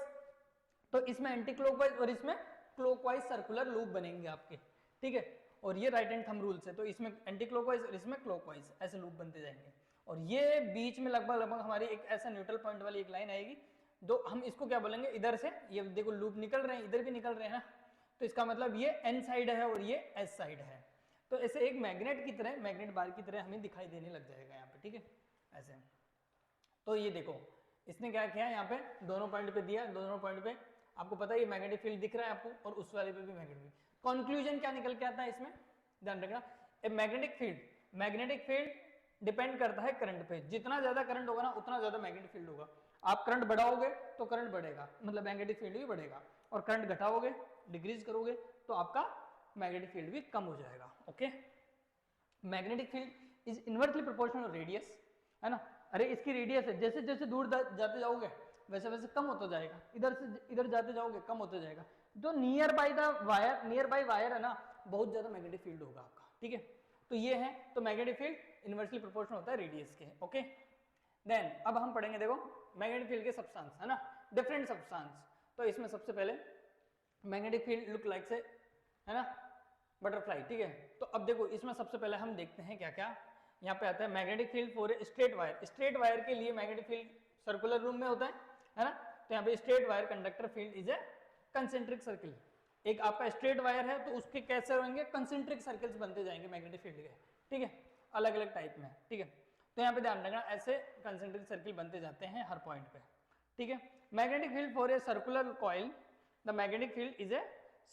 तो इसमें एंटी क्लॉकवाइज और इसमें क्लॉकवाइज सर्कुलर लूप बनेंगे आपके, ठीक है। और ये राइट हैंड थंब रूल से, तो इसमें एंटी क्लॉकवाइज और इसमें क्लॉकवाइज ऐसे लूप बनते जाएंगे। और ये बीच में लगभग हमारी एक ऐसा न्यूट्रल पॉइंट वाली एक लाइन आएगी, जो हम इसको क्या बोलेंगे, इधर से ये देखो लूप निकल रहे हैं, इधर भी निकल रहे हैं ना, तो इसका मतलब ये एन साइड है और ये एस साइड है। तो ऐसे एक मैग्नेट की तरह, मैग्नेट बार की तरह हमें दिखाई देने लग जाएगा यहाँ पे, ठीक है, ऐसे। तो ये देखो इसने क्या किया, यहाँ पे दोनों पॉइंट पे दिया, दोनों पॉइंट पे आपको पता है ये मैग्नेटिक फील्ड दिख रहा है आपको, और उस वाले पे भी मैग्नेटिक फील्ड। कंक्लूजन क्या निकल के आता है इसमें, ध्यान रखना, मैग्नेटिक फील्ड डिपेंड करता है करंट पे, जितना ज्यादा करंट होगा ना उतना ज्यादा मैग्नेटिक फील्ड होगा। आप करंट बढ़ाओगे तो करंट बढ़ेगा, मतलब मैग्नेटिक फील्ड भी बढ़ेगा, और करंट घटाओगे, डिक्रीज करोगे तो आपका मैग्नेटिक फील्ड भी कम हो जाएगा, okay. Magnetic field is inversely proportional radius, है ना, अरे इसकी रेडियस है, जैसे जैसे दूर जाते जाओगे वैसे वैसे कम होता जाएगा, इधर से इधर जाते जाओगे कम होता जाएगा। जो नियर बाय वायर है ना, बहुत ज्यादा मैग्नेटिक फील्ड होगा आपका, ठीक है। तो ये है, तो मैग्नेटिक फील्ड इनवर्सली प्रोपोर्शनल होता है रेडियस के, ओके। देन अब हम पढ़ेंगे, देखो मैग्नेटिक फील्ड के सब्सटेंस, है ना, डिफरेंट सब्सटेंस। तो इसमें सबसे पहले मैग्नेटिक फील्ड लुक लाइक से, है ना, बटरफ्लाई, ठीक है। तो अब देखो इसमें सबसे पहले हम देखते हैं क्या क्या यहाँ पे आता है। Magnetic field for a straight wire, straight wire के लिए मैग्नेटिक फील्ड सर्कुलर रूम में होता है ना, तो यहाँ पे straight wire conductor field is a concentric circle. एक आपका स्ट्रेट वायर है तो उसके कैसे होंगे, कंसेंट्रिक सर्कल्स बनते जाएंगे मैग्नेटिक फील्ड के, ठीक है, अलग अलग टाइप में, ठीक है। तो यहाँ पे ध्यान रखना ऐसे कंसेंट्रिक सर्किल बनते जाते हैं हर पॉइंट पे, ठीक है। Magnetic field for a circular coil, the magnetic field is a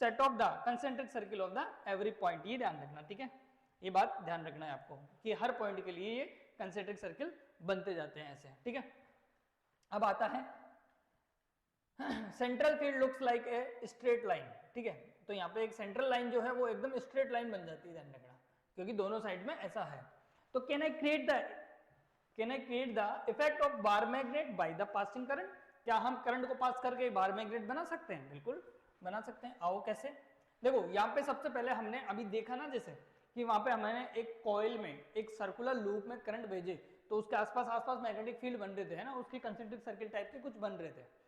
set of the concentric circle of the every point, ये ध्यान रखना, ठीक है, ये बात ध्यान रखना है आपको कि हर पॉइंट के लिए ये कंसेंट्रिक सर्किल बनते जाते हैं ऐसे, ठीक है। अब आता है central field looks like a straight line, ठीक है। तो यहाँ पे एक सेंट्रल लाइन जो है वो एकदम स्ट्रेट लाइन बन जाती है, ध्यान रखना, क्योंकि दोनों साइड में ऐसा है। तो can I create the effect of bar magnet by the passing current, क्या हम करंट को पास करके बार मैग्नेट बना सकते हैं? बिल्कुल बना सकते हैं। आओ कैसे, देखो यहाँ पे सबसे पहले हमने अभी देखा ना, जैसे कि वहां पे हमने एक कॉइल में एक सर्कुलर लूप में करंट भेजे तो उसके आसपास मैग्नेटिक फील्ड बन रहे थे, है ना, उसकी कंसेंट्रिक सर्किल टाइप के कुछ बन रहे थे।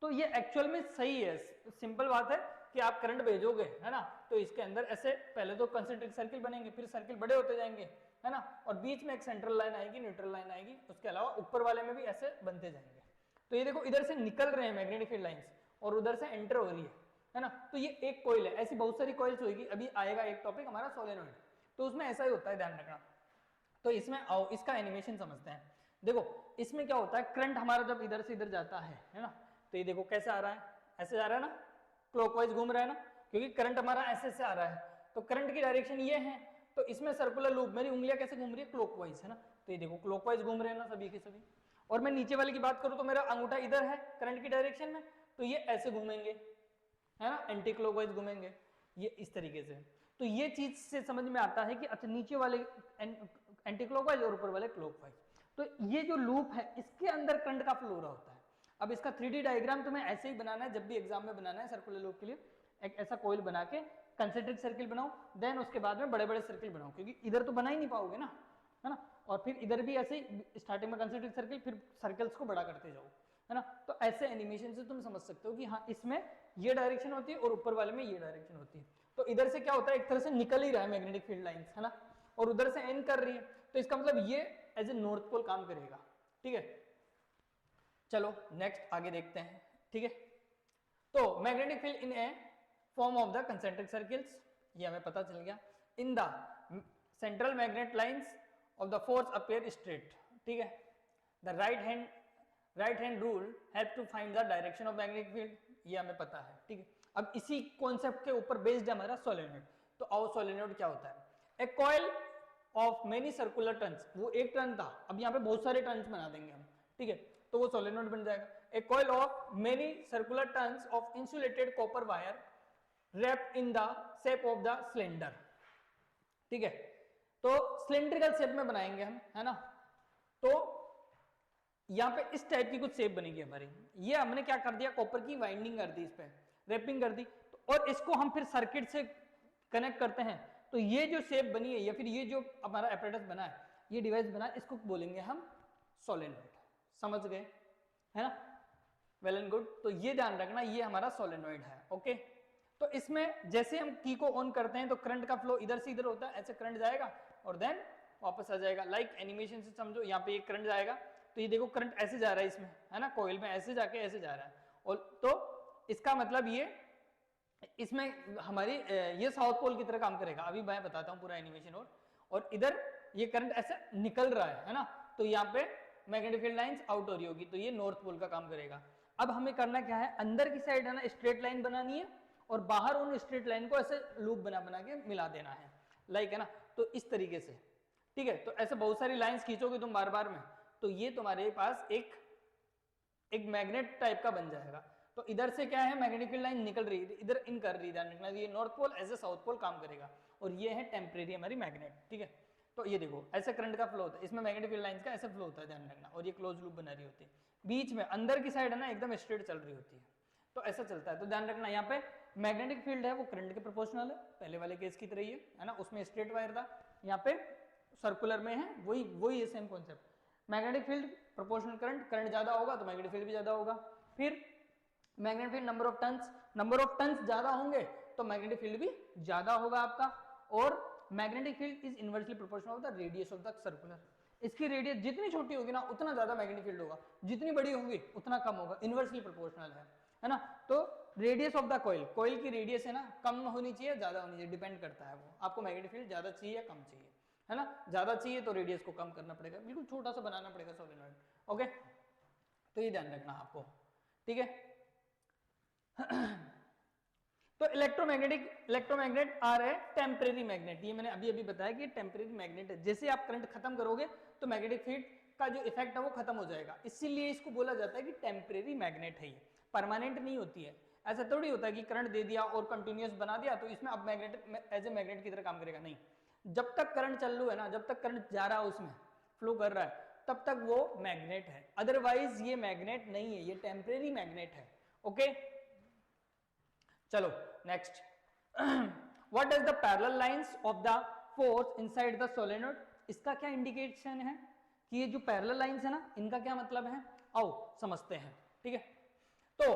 तो ये एक्चुअल में सही है, सिंपल बात है कि आप करंट भेजोगे, है ना, तो इसके अंदर ऐसे पहले तो कंसेंट्रिक सर्किल बनेंगे, फिर सर्किल बड़े होते जाएंगे, है ना, और बीच में एक सेंट्रल लाइन आएगी, न्यूट्रल लाइन आएगी, उसके अलावा ऊपर वाले में भी ऐसे बनते जाएंगे। तो ये देखो इधर से निकल रहे हैं मैग्नेटिक फील्ड लाइंस और उधर से एंटर हो रही है ना, तो ये एक कॉइल है, ऐसी बहुत सारी कॉइल्स होगी। अभी आएगा एक टॉपिक हमारा सोलेनॉइड, तो उसमें ऐसा ही होता है, ध्यान रखना। तो इसमें आओ इसका एनिमेशन समझते हैं। देखो इसमें क्या होता है, करंट हमारा जब इधर से इधर जाता है ना, तो ये देखो कैसे आ रहा है, ऐसे जा रहा है ना, क्लॉकवाइज घूम रहा है ना, क्योंकि करंट हमारा ऐसे से आ रहा है, तो करंट की डायरेक्शन ये है, तो इसमें सर्कुलर लूप, मेरी उंगलियां कैसे घूम रही है, क्लॉकवाइज, है ना, तो ये देखो क्लॉकवाइज घूम रहे हैं ना सभी के सभी। और मैं नीचे वाले की बात करूं तो मेरा अंगूठा इधर है करंट की डायरेक्शन में, तो ये ऐसे घूमेंगे, है ना, एंटी क्लॉकवाइज घूमेंगे, ये इस तरीके से। तो ये चीज से समझ में आता है कि अच्छा नीचे वाले एंटी क्लॉकवाइज और ऊपर वाले क्लॉकवाइज, तो ये जो लूप है इसके अंदर करंट का फ्लो हो रहा होता है। अब इसका 3D डायग्राम तुम्हें ऐसे ही बनाना है, जब भी एग्जाम में बनाना है सर्कुलर लूप के लिए, एक ऐसा कॉइल बना के कंसेंट्रिक सर्किल बनाओ, देन उसके बाद में बड़े बड़े सर्किल बनाओ, क्योंकि इधर तो बना ही नहीं पाओगे ना, है ना, और फिर इधर भी ऐसे ही स्टार्टिंग में कंसेंट्रिक सर्किल, फिर सर्कल्स को बड़ा करते जाओ, है ना। तो ऐसे एनिमेशन से तुम समझ सकते हो कि हाँ इसमें ये डायरेक्शन होती है और ऊपर वाले में ये डायरेक्शन होती है। तो इधर से क्या होता है, एक तरह से निकल ही रहा है मैग्नेटिक फील्ड लाइंस, है ना, और उधर से एंड कर रही है, तो इसका मतलब ये एज ए नॉर्थ पोल काम करेगा। ठीक है, चलो नेक्स्ट आगे देखते हैं। ठीक है, तो magnetic field in a form of the concentric circles, ये हमें पता चल गया। In the central magnet lines of the force appear straight. ठीक है, the right hand rule help to find the direction of magnetic field, ये हमें पता है। ठीक है, अब इसी कॉन्सेप्ट के ऊपर बेस्ड है हमारा सोलेनोइड। तो आओ सोलेनोइड क्या होता है, a coil of many circular turns, वो एक टर्न था, अब यहाँ पे बहुत सारे टर्न्स बना देंगे हम। ठीक है, तो वो सोलेनोइड बन जाएगा। A coil of many circular turns of insulated copper wire wrapped in the shape of the cylinder। ठीक है, तो सिलेंड्रिकल शेप में बनाएंगे हम, है ना। तो यहाँ पे इस टाइप की कुछ शेप बनेगी हमारी। ये हमने क्या कर दिया, कॉपर की वाइंडिंग कर दी, इस पे रैपिंग कर दी, तो और इसको हम फिर सर्किट से कनेक्ट करते हैं, तो ये जो शेप बनी है या फिर ये जो हमारा एपरेटस बना है, ये डिवाइस बना है, इसको बोलेंगे हम सोलेनोइड। समझ गए, है ना, वेल एंड गुड। तो ये ध्यान रखना, ये हमारा सोलेनोइड है। ओके, तो इसमें जैसे हम की को ऑन करते हैं तो करंट का फ्लो इधर से इधर होता है, ऐसे करंट जाएगा और देन वापस आ जाएगा। लाइक एनिमेशन से समझो, यहाँ पे एक करंट जाएगा, तो ये देखो करंट ऐसे जा रहा है इसमें, है ना, कॉइल में ऐसे जाके ऐसे जा रहा है, और तो इसका मतलब ये इसमें हमारी ये साउथ पोल की तरह काम करेगा। अभी मैं बताता हूँ पूरा एनिमेशन, और इधर ये करंट ऐसे निकल रहा है ना, तो यहाँ पे मैग्नेटिक फील्ड लाइंस आउट हो रही होगी, तो ये नॉर्थ पोल का काम करेगा। अब हमें करना क्या है, अंदर की साइड है ना स्ट्रेट लाइन बनानी है, और बाहर उन स्ट्रेट लाइन को ऐसे लूप बना बना के मिला देना है, लाइक, है ना। तो इस तरीके से, ठीक है, तो ऐसे बहुत सारी लाइंस खींचोगे तुम बार बार में, तो ये तुम्हारे पास एक मैग्नेट टाइप का बन जाएगा। तो इधर से क्या है, मैग्नेटिक फील्ड लाइन निकल रही है, इधर इन कर रही है, ये north pole as a south pole काम करेगा, और ये है टेम्परेरी हमारी मैग्नेट। ठीक है, तो ये देखो ऐसे करंट का फ्लो होता है, इसमें मैग्नेटिक फील्ड लाइंस का ऐसे फ्लो होता है, ध्यान रखना, और ये क्लोज लूप बना रही होती है, बीच में अंदर की साइड है ना एकदम स्ट्रेट चल रही होती है, तो ऐसा चलता है। तो ध्यान रखना, यहाँ पे मैग्नेटिक फील्ड है वो करंट के प्रोपोर्शनल है, पहले वाले केस की तरह ही है ना, उसमें स्ट्रेट वायर था, यहाँ पे सर्कुलर में है, वही है same concept. Magnetic field proportional current ज्यादा होगा तो मैग्नेटिक फील्ड भी ज्यादा होगा। फिर magnetic field number of turns ज्यादा होंगे तो मैग्नेटिक फील्ड भी ज्यादा होगा आपका, और magnetic field is inversely proportional of the radius of the circular. इसकी रेडियस जितनी छोटी होगी ना उतना ज्यादा मैग्नेटिक फील्ड होगा, जितनी बड़ी होगी उतना कम होगा, इनवर्सली प्रोपोर्शनल है ना। तो रेडियस ऑफ द कॉइल की रेडियस है ना कम होनी चाहिए, ज्यादा होनी चाहिए, डिपेंड करता है वो आपको मैग्नेटिक फील्ड ज्यादा चाहिए या कम चाहिए, है ना। ज्यादा चाहिए तो रेडियस को कम करना पड़ेगा, बिल्कुल छोटा सा बनाना पड़ेगा सोलेनॉइड। ओके, तो ये ध्यान रखना आपको, ठीक है। तो इलेक्ट्रोमैग्नेट आर है टेम्परेरी मैग्नेट, ये मैंने अभी बताया कि टेम्परेरी मैग्नेट है। जैसे आप करंट खत्म करोगे तो मैग्नेटिक फील्ड का जो इफेक्ट है वो खत्म हो जाएगा, इसीलिए इसको बोला जाता है कि टेम्परेरी मैग्नेट है, ये परमानेंट नहीं होती है। ऐसा थोड़ी होता है कि करंट दे दिया और कंटिन्यूअस बना दिया तो इसमें अब मैग्नेट एज ए मैग्नेट की तरह काम करेगा, नहीं। जब तक करंट चल रहा है ना, जब तक करंट जा रहा है उसमें फ्लो कर रहा है, तब तक वो मैग्नेट है, अदरवाइज ये मैग्नेट नहीं है, ये टेम्परेरी मैग्नेट है। ओके, चलो next, what does the parallel lines of the force inside the solenoid, इसका क्या इंडिकेशन है कि ये जो पैरेलल लाइंस है ना इनका क्या मतलब है, आओ समझते हैं। ठीक है, तो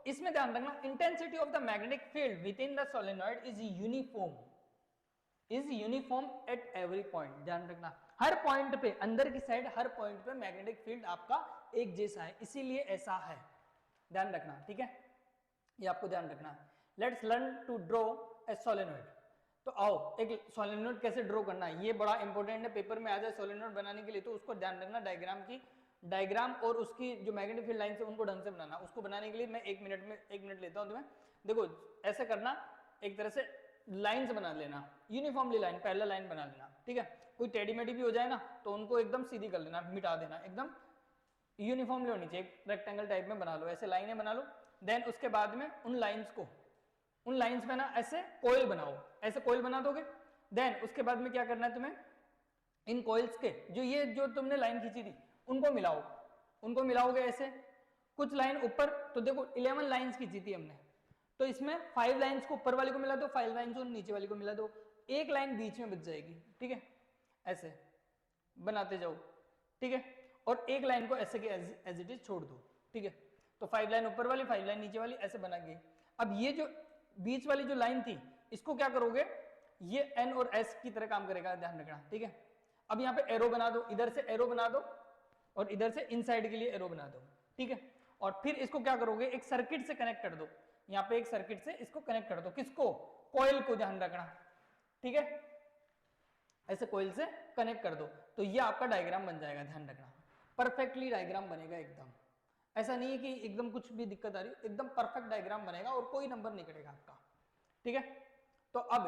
इसमें ध्यान रखना, intensity of the magnetic field with in the solenoid is uniform at every point. ध्यान रखना, हर पॉइंट पे, अंदर की साइड हर पॉइंट पे मैग्नेटिक फील्ड आपका एक जैसा है, इसीलिए ऐसा है, ध्यान रखना, ठीक है, ये आपको ध्यान रखना है। Let's learn to draw a solenoid. तो आओ एक सोलेनोइड कैसे ड्रॉ करना है, ये बड़ा इंपॉर्टेंट है, पेपर में आ जाए सोलेनोइड बनाने के लिए, तो उसको ध्यान रखना, डायग्राम और उसकी जो मैग्नेटिक फील्ड लाइन है उनको ढंग से बनाना। उसको बनाने के लिए मैं एक मिनट लेता हूं तुम्हें। देखो ऐसे करना, एक तरह से लाइंस बना लेना, यूनिफॉर्मली लाइन, पैरेलल लाइन बना लेना, ठीक है। कोई टेढ़ी मेढ़ी भी हो जाए ना तो उनको एकदम सीधी कर लेना, मिटा देना, एकदम यूनिफॉर्मली होनी चाहिए, रेक्टेंगल टाइप में बना लो, ऐसे लाइनें बना लो। देन उसके बाद में उन लाइंस में ना ऐसे कॉइल बनाओ, ऐसे कॉइल बना दोगे। देन उसके बाद में क्या करना है तुम्हें, इन कॉइल्स के जो तुमने लाइन खींची थी उनको मिलाओगे ऐसे, कुछ लाइन ऊपर, तो देखो 11 लाइंस खींची थी हमने, तो इसमें 5 लाइंस को ऊपर वाली को मिला दो, 5 लाइंस को नीचे वाली को मिला दो, एक लाइन बीच में बच जाएगी, ठीक है, ऐसे बनाते जाओ, ठीक है, और एक लाइन को ऐसे के एज इट इज छोड़ दो, ठीक है। तो 5 लाइन ऊपर वाली 5 लाइन नीचे वाली ऐसे बना गई। अब ये जो बीच वाली जो लाइन थी इसको क्या करोगे, ये एन और एस की तरह काम करेगा, ध्यान रखना, ठीक है। अब यहाँ पे एरो बना दो, इधर से एरो बना दो और इधर से इनसाइड के लिए एरो बना दो, ठीक है। और फिर इसको क्या करोगे, एक सर्किट से कनेक्ट कर दो, यहाँ पे एक सर्किट से इसको कनेक्ट कर दो, किसको, कॉइल को, ध्यान रखना, ठीक है। ऐसे कॉइल से कनेक्ट कर दो तो ये आपका डायग्राम बन जाएगा, ध्यान रखना, परफेक्टली डायग्राम बनेगा एकदम। ऐसा नहीं है कि एकदम कुछ भी दिक्कत आ रही, एकदम परफेक्ट डायग्राम बनेगा और कोई नंबर नहीं कटेगा आपका, ठीक है। तो अब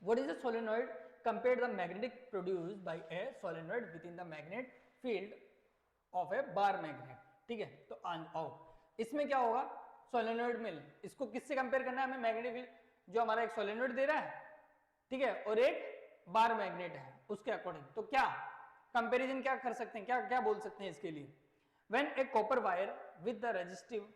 what is a solenoid, compare the magnetic produced by A solenoid with in the magnet field of A bar magnet, ठीक है। तो आओ इसमें क्या होगा, सोलेनॉइड में इसको किससे कंपेयर करना है हमें, मैग्नेटिक फील्ड जो हमारा एक सोलेनॉइड दे रहा है, ठीक है, और एक बार मैग्नेट है उसके अकॉर्डिंग। तो क्या कंपैरिजन क्या कर सकते हैं, क्या क्या बोल सकते हैं इसके लिए, when a copper wire with the resistive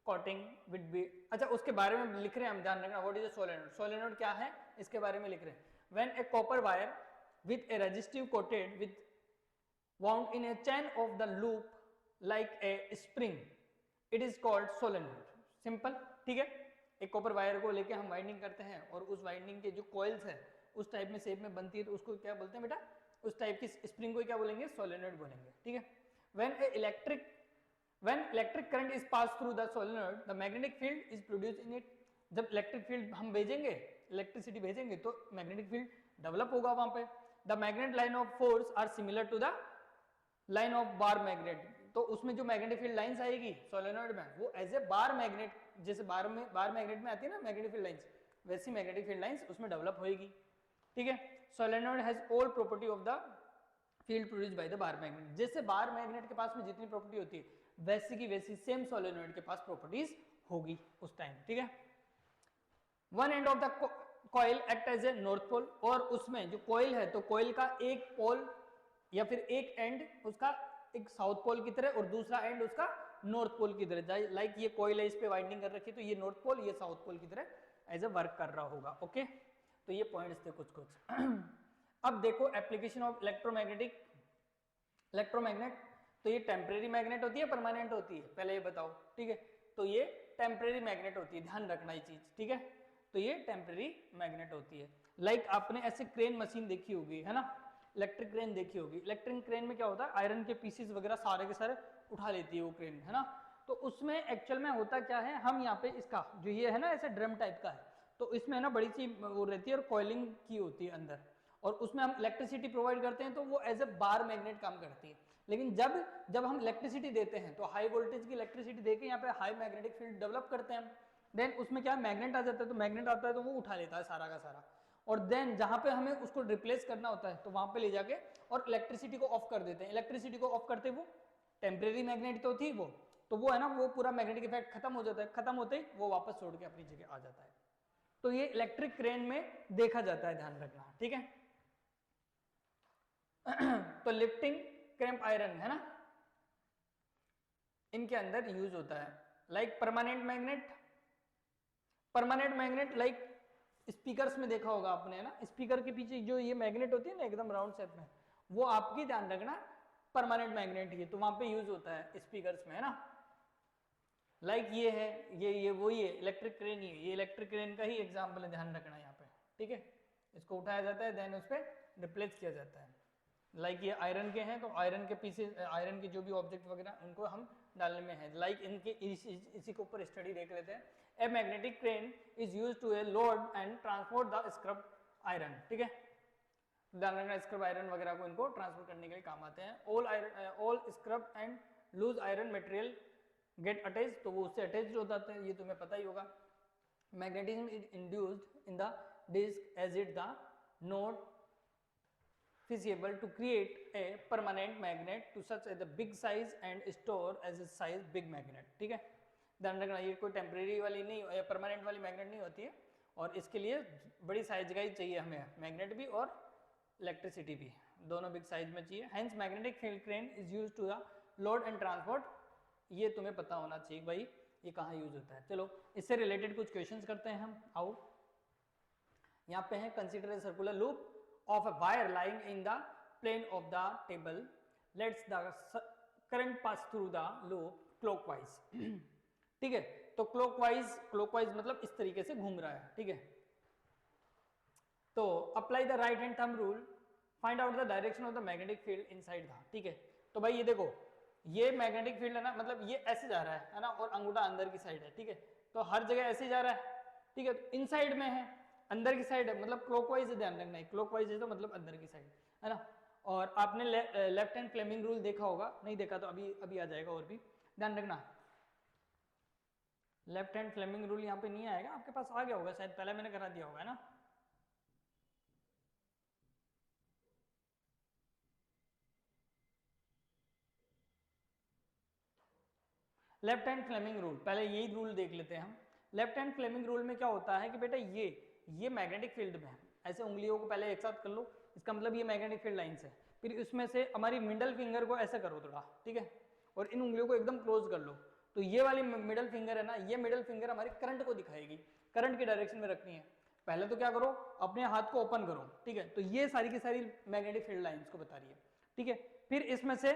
coating with be, अच्छा उसके बारे में लिख रहे हैं हम, ध्यान रखना, what is a solenoid, solenoid क्या है इसके बारे में लिख रहे हैं। When a copper wire with A resistive coated with wound in a chain of the loop like a spring, it is called solenoid, simple, ठीक है। एक कॉपर वायर को लेके हम वाइंडिंग करते हैं और उस वाइंडिंग के जो कॉइल्स है उस टाइप में शेप में बनती है, तो उसको क्या बोलते हैं बेटा, उस टाइप की स्प्रिंग को क्या बोलेंगे, सोलेनॉइड बोलेंगे, ठीक है। when electric current is passed through the solenoid the magnetic field is produced in it, जब इलेक्ट्रिक फील्ड हम भेजेंगे, इलेक्ट्रिसिटी भेजेंगे तो मैग्नेटिक फील्ड डेवलप होगा वहां पे। The magnet line of force are similar to the line of bar magnet, तो उसमें जो मैग्नेटिक फील्ड लाइंस आएगी सोलेनॉइड में वो एज ए बार मैग्नेट, जैसे बार मैग्नेट में आती है ना मैग्नेटिक फील्ड लाइंस, वैसी मैग्नेटिक फील्ड लाइंस उसमें डेवलप होएगी, ठीक है। Solenoid has all property of the field produced by the bar magnet, जैसे बार मैग्नेट के पास में जितनी प्रॉपर्टी होती है वैसी की वैसी सेम सोलेनॉइड के पास प्रॉपर्टीज होगी उस टाइम, ठीक है। One end of the coil act as a north pole, और उसमें जो कॉइल है तो कॉइल का एक पोल या फिर एक एंड उसका एक साउथ पोल की तरह और दूसरा एंड उसका नॉर्थ पोल की तरह, लाइक ये कॉइल है इस पे वाइंडिंग कर रखी है तो ये नॉर्थ पोल ये साउथ पोल की तरह एज ए वर्क कर रहा होगा, ओके। तो ये पॉइंट्स थे कुछ कुछ। अब देखो एप्लीकेशन ऑफ इलेक्ट्रोमैग्नेट, तो ये टेम्परेरी मैग्नेट होती है परमानेंट होती है, पहले ये बताओ, ठीक है। तो ये टेम्परेरी मैग्नेट होती है, ध्यान रखना ये चीज, ठीक है। तो ये टेम्परेरी मैग्नेट होती है, लाइक आपने ऐसे क्रेन मशीन देखी होगी, है ना, इलेक्ट्रिक क्रेन देखी होगी। इलेक्ट्रिक क्रेन में क्या होता है, आयरन के पीसेस वगैरह सारे के सारे उठा लेती है वो क्रेन, है ना। तो उसमें एक्चुअल में होता क्या है, हम यहाँ पे इसका जो ये है ना ऐसे ड्रम टाइप का है, तो इसमें ना बड़ी सी वो रहती है और कॉइलिंग की होती है अंदर, और उसमें हम इलेक्ट्रिसिटी प्रोवाइड करते हैं तो वो एज ए बार मैग्नेट काम करती है। लेकिन जब हम इलेक्ट्रिसिटी देते हैं तो हाई वोल्टेज की इलेक्ट्रिसिटी देके यहाँ पे हाई मैग्नेटिक फील्ड डेवलप करते हैं, देन उसमें क्या मैग्नेट आ जाता है, तो मैग्नेट आता है तो वो उठा लेता है सारा का सारा, और देन जहां पे हमें उसको रिप्लेस करना होता है तो वहां पे ले जाके और इलेक्ट्रिसिटी को ऑफ कर देते हैं। इलेक्ट्रिसिटी को ऑफ करते वो टेम्परेरी मैग्नेट तो थी वो, तो वो है ना वो पूरा मैग्नेटिक इफेक्ट खत्म हो जाता है, खत्म होते ही वो वापस छोड़ के अपनी जगह आ जाता है। तो ये इलेक्ट्रिक क्रेन में देखा जाता है, ध्यान रखना, ठीक है। तो लिफ्टिंग क्रैम्प आयरन है ना, इनके अंदर यूज होता है, like permanent magnet like speakers में देखा होगा आपने, है ना, स्पीकर के पीछे जो ये मैग्नेट होती है ना एकदम राउंड शेप में, वो आपकी ध्यान रखना परमानेंट मैग्नेट ही है, तो वहां पे यूज होता है स्पीकर्स में, है ना। लाइक ये है, ये वही है, इलेक्ट्रिक क्रेन ही है, ये इलेक्ट्रिक क्रेन का ही एग्जाम्पल है, ध्यान रखना यहाँ पे, ठीक है। इसको उठाया जाता है देन उस पर रिप्लेस किया जाता है। लाइक ये आयरन के हैं तो आयरन के पीसेस, आयरन के जो भी ऑब्जेक्ट वगैरह उनको हम डालने में है, लाइक इनके इसी के ऊपर स्टडी देख लेते हैं। A magnetic crane is used to a load and transport the scrap iron, ठीक है। ध्यान रखना स्क्रब आयरन वगैरह को इनको ट्रांसपोर्ट करने के लिए काम आते हैं। All scrap and loose iron material get attach, तो वो उससे अटैच हो जाते हैं, ये तुम्हें पता ही होगा। Magnetism is induced in the disc as it the not feasible to create a permanent magnet to such a big size and store as a size big magnet, ठीक है। ध्यान रखना ये कोई टेम्परेरी वाली नहीं, परमानेंट वाली मैग्नेट नहीं होती है, और इसके लिए बड़ी साइज का ही चाहिए हमें, मैग्नेट भी और इलेक्ट्रिसिटी भी, दोनों बिग साइज में चाहिए। Hence magnetic field crane is used to the load and transport, ये तुम्हें पता होना चाहिए भाई ये कहाँ यूज होता है। चलो इससे रिलेटेड कुछ क्वेश्चंस करते हैं हम, आओ। यहाँ पे है consider a circular loop of a wire lying in the plane of the table, lets the current pass through the loop clockwise. ठीक है, तो क्लॉकवाइज मतलब इस तरीके से घूम रहा है। ठीक है, तो apply the right hand thumb rule, find out the direction of the magnetic field inside the. ठीक है, तो भाई ये देखो, ये मैग्नेटिक फील्ड है ना, मतलब ये ऐसे जा रहा है ना, और अंगूठा अंदर की साइड है। ठीक है, तो हर जगह ऐसे जा रहा है। ठीक है, तो इनसाइड में है, अंदर की साइड है, मतलब क्लॉकवाइज ध्यान रखना है, क्लॉकवाइज है तो मतलब अंदर की साइड है ना। और आपने लेफ्ट हैंड फ्लेमिंग रूल देखा होगा, नहीं देखा तो अभी अभी आ जाएगा, और भी ध्यान रखना। लेफ्ट हैंड फ्लेमिंग रूल यहाँ पे नहीं आएगा, आपके पास आ गया होगा शायद, पहले मैंने करा दिया होगा ना। लेफ्ट हैंड फ्लेमिंग रूल, पहले यही रूल देख लेते हैं हम। लेफ्ट हैंड फ्लेमिंग रूल में क्या होता है कि बेटा ये मैग्नेटिक फील्ड में है, ऐसे उंगलियों को पहले एक साथ कर लो, इसका मतलब ये मैग्नेटिक फील्ड लाइंस है। फिर उसमें से हमारी मिडल फिंगर को ऐसे करो थोड़ा, ठीक है, और इन उंगलियों को एकदम क्लोज कर लो। तो ये वाली मिडल फिंगर है ना, ये मिडल फिंगर हमारी करंट को दिखाएगी, करंट की डायरेक्शन में रखनी है। पहले तो क्या करो, अपने हाथ को ओपन करो। ठीक है, तो ये सारी की सारी मैग्नेटिक फील्ड लाइंस को बता रही है। ठीक है, फिर इसमें से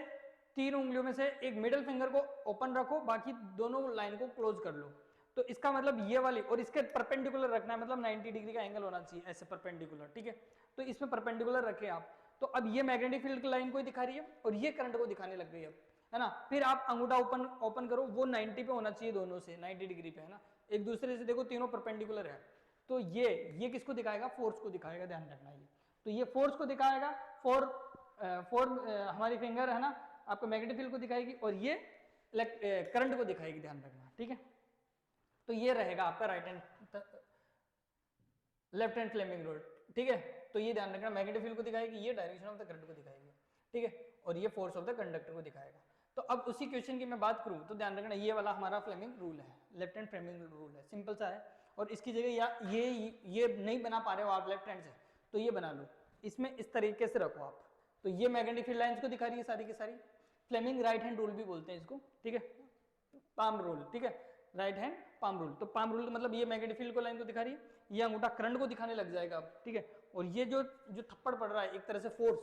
तीन उंगलियों में से एक मिडिल फिंगर को ओपन रखो, बाकी दोनों लाइन को क्लोज कर लो। तो इसका मतलब ये वाली, और इसके परपेंडिकुलर रखना है, मतलब 90 डिग्री का एंगल होना चाहिए ऐसे परपेंडिकुलर। ठीक है, तो इसमें परपेंडिकुलर रखे आप। तो अब ये मैग्नेटिक फील्ड की लाइन को दिखा रही है और ये करंट को दिखाने लग गई है ना। फिर आप अंगूठा ओपन करो, वो 90 पे होना चाहिए, दोनों से 90 डिग्री पे, है ना, एक दूसरे से देखो, तीनों परपेंडिकुलर है। तो ये किसको दिखाएगा, फोर्स को दिखाएगा, ध्यान रखना। ये तो ये फोर्स को दिखाएगा, फोर हमारी फिंगर है ना, आपको मैग्नेटिक फील्ड को दिखाएगी, और ये करंट को दिखाएगी, ध्यान रखना। ठीक है, तो ये रहेगा आपका right hand left hand Fleming rule. ठीक है, तो ये ध्यान रखना, मैग्नेटिक फील्ड को दिखाएगी, ये डायरेक्शन ऑफ द करंट को दिखाएगी। ठीक है, और ये फोर्स ऑफ द कंडक्टर को दिखाएगा। तो अब उसी क्वेश्चन की मैं बात करूं तो ध्यान रखना, ये वाला हमारा फ्लेमिंग रूल है, लेफ्ट हैंड फ्लेमिंग रूल है, सिंपल सा है। और इसकी जगह या ये नहीं बना पा रहे हो आप लेफ्ट हैंड से, तो ये बना लो, इसमें इस तरीके से रखो आप। तो ये मैग्नेटिक फील्ड लाइंस को दिखा रही है सारी की सारी, फ्लेमिंग राइट हैंड रूल भी बोलते हैं इसको। ठीक है, पाम रूल। ठीक है, राइट हैंड पाम रूल, तो पाम रूल मतलब ये मैग्नेटिक फील्ड को लाइन को दिखा रही है, ये अंगूठा करंट को दिखाने लग जाएगा अब। ठीक है, और ये जो जो थप्पड़ पड़ रहा है एक तरह से फोर्स,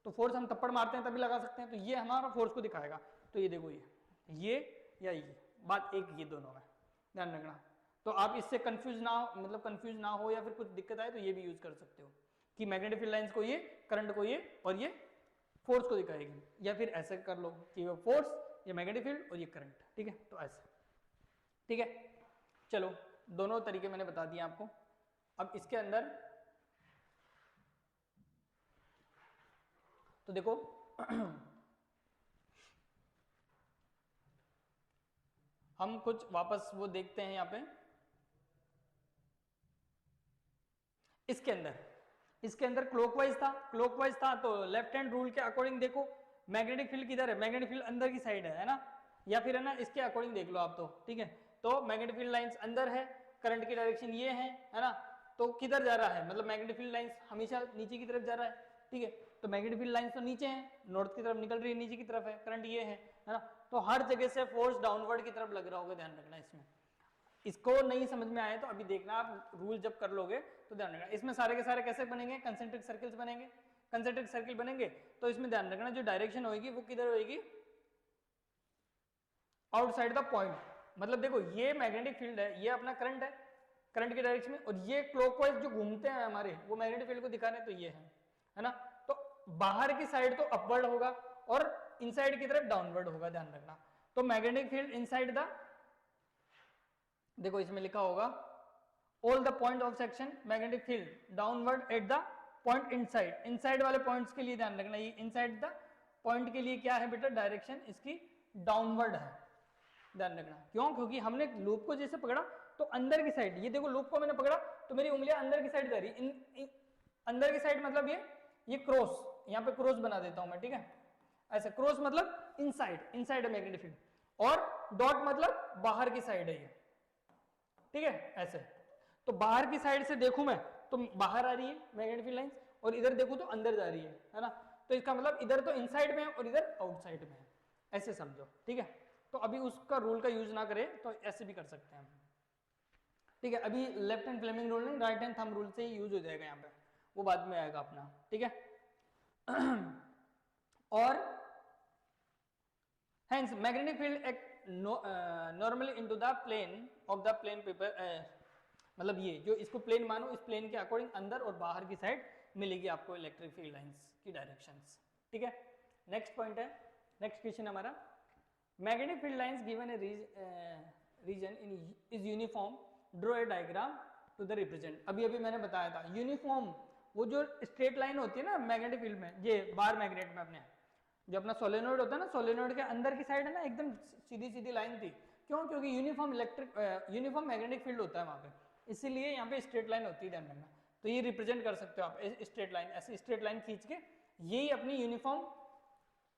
तो फोर्स हम थप्पड़ मारते हैं तभी लगा सकते हैं, तो ये हमारा फोर्स को दिखाएगा। तो ये देखो, ये या ये बात एक, ये दोनों में ध्यान रखना। तो आप इससे कंफ्यूज ना हो, मतलब कंफ्यूज ना हो, या फिर कुछ दिक्कत आए तो ये भी यूज कर सकते हो कि मैग्नेटिक फील्ड लाइंस को ये, करंट को ये, और ये फोर्स को दिखाएगी। या फिर ऐसे कर लो कि वो फोर्स, ये मैग्नेटिक फील्ड और ये करंट। ठीक है, तो ऐसे। ठीक है, चलो दोनों तरीके मैंने बता दिए आपको। अब इसके अंदर तो देखो हम कुछ वापस वो देखते हैं यहाँ पे। इसके अंदर क्लॉकवाइज था, तो लेफ्ट हैंड रूल के अकॉर्डिंग देखो, मैग्नेटिक फील्ड किधर है, मैग्नेटिक फील्ड अंदर की साइड है ना, या फिर है ना इसके अकॉर्डिंग देख लो आप। तो ठीक है, तो मैग्नेटिक फील्ड लाइंस अंदर है, करंट की डायरेक्शन ये है ना, तो किधर जा रहा है, मतलब मैग्नेटिक फील्ड लाइंस हमेशा नीचे की तरफ जा रहा है। ठीक है, तो मैग्नेटिक फील्ड लाइंस तो नीचे है, नॉर्थ की तरफ निकल रही है, नीचे की तरफ है, करंट ये है ना, तो हर जगह से फोर्स डाउनवर्ड की तरफ लग रहा होगा, ध्यान रखना इसमें। इसको नहीं समझ में आए तो अभी देखना, आप रूल जब कर लोगे तो ध्यान रखना। इसमें सारे के सारे कैसे बनेंगे, कंसेंट्रिक सर्कल्स बनेंगे, कंसेंट्रिक सर्किल बनेंगे। तो इसमें ध्यान रखना, जो डायरेक्शन होगी वो किधर होगी, आउटसाइड द पॉइंट। मतलब देखो, ये मैग्नेटिक फील्ड है, ये अपना करंट है, करंट की डायरेक्शन में, और ये क्लॉकवाइज जो घूमते हैं हमारे, वो मैग्नेटिक फील्ड को दिखा रहे हैं, तो ये है ना। तो बाहर की साइड तो अपवर्ड होगा और इनसाइड की तरफ डाउनवर्ड होगा, ध्यान रखना। तो मैग्नेटिक फील्ड इनसाइड द, देखो इसमें लिखा होगा, all the point of section magnetic field downward at the point inside. Inside वाले पॉइंट्स के लिए ध्यान रखना, ये इनसाइड द पॉइंट के लिए क्या है बेटा, डायरेक्शन इसकी डाउनवर्ड है, ध्यान रखना। क्यों, क्योंकि हमने लूप को जैसे पकड़ा तो अंदर की साइड, ये देखो लूप को मैंने पकड़ा तो मेरी उंगलियां अंदर की साइड जा रही, अंदर की साइड मतलब ये क्रॉस, यहाँ पे क्रॉस बना देता हूं मैं। ठीक है, ऐसे क्रॉस मतलब इनसाइड, इनसाइड है मैग्नेटिक फील्ड, और डॉट मतलब बाहर की साइड है ये। ठीक है, ऐसे। तो बाहर की साइड से देखूं मैं तो बाहर आ रही है मैग्नेटिक फील्ड लाइंस, और इधर देखूं तो अंदर जा रही है ना। तो इसका मतलब इधर तो इनसाइड में है और इधर आउटसाइड में है, ऐसे समझो। ठीक है, तो अभी उसका रूल का यूज ना करें तो ऐसे भी कर सकते हैं हम। ठीक है, अभी लेफ्ट हैंड फ्लेमिंग रूल नहीं, राइट हैंड थंब रूल से ही यूज हो जाएगा यहाँ पे, वो बाद में आएगा अपना। ठीक है और hence magnetic field normally into the plane of the plane paper, मतलब ये जो इसको प्लेन मानो, इस प्लेन के अकॉर्डिंग अंदर और बाहर की साइड मिलेगी आपको इलेक्ट्रिक फील्ड लाइंस की डायरेक्शंस, ठीक है। नेक्स्ट पॉइंट है, नेक्स्ट क्वेश्चन हमारा, magnetic field lines given a region in is uniform, draw a diagram to the represent. अभी अभी मैंने बताया था यूनिफॉर्म, वो जो स्ट्रेट लाइन होती है ना मैग्नेटिक फील्ड में, ये बार मैग्नेट में अपने जो अपना सोलेनोइड होता है ना, सोलेनोइड के अंदर की साइड है ना एकदम सीधी सीधी लाइन थी, क्यों? क्योंकि यूनिफॉर्म मैग्नेटिक फील्ड होता है वहां पे, इसीलिए यहाँ पे स्ट्रेट लाइन होती है, ध्यान रखना। तो ये रिप्रेजेंट कर सकते हो आप स्ट्रेट लाइन, ऐसी स्ट्रेट लाइन खींच के, यही अपनी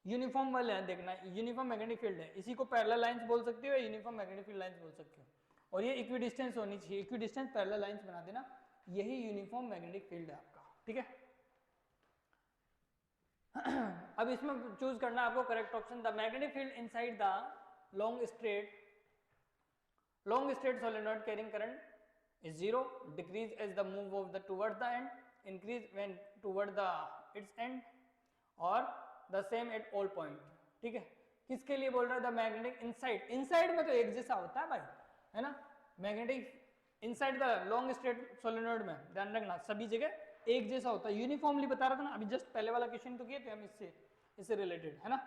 यूनिफॉर्म वाले है, देखना यूनिफॉर्म मैग्नेटिक फील्ड है, इसी को पैरेलल लाइंस बोल सकते हो या यूनिफॉर्म मैग्नेटिक फील्ड लाइंस बोल सकते हो। और ये इक्विडिस्टेंस होनी चाहिए, इक्विडिस्टेंस पैरेलल लाइंस बना देना, यही यूनिफॉर्म मैग्नेटिक फील्ड है आपका, ठीक है। अब इसमें चूज करना आपको correct option, the magnetic field inside the long straight solenoid carrying current is 0, decrease as the move of the towards the end, increase when toward the its end, और the same at all point, ठीक है। किसके लिए बोल रहा है? The magnetic inside, inside में तो एक जैसा होता है भाई, है ना, magnetic inside the long straight solenoid में, ध्यान रखना सभी जगह एक जैसा होता है, यूनिफॉर्मली बता रहा था ना अभी जस्ट पहले वाला क्वेश्चन तो किए थे हम इससे रिलेटेड, है ना।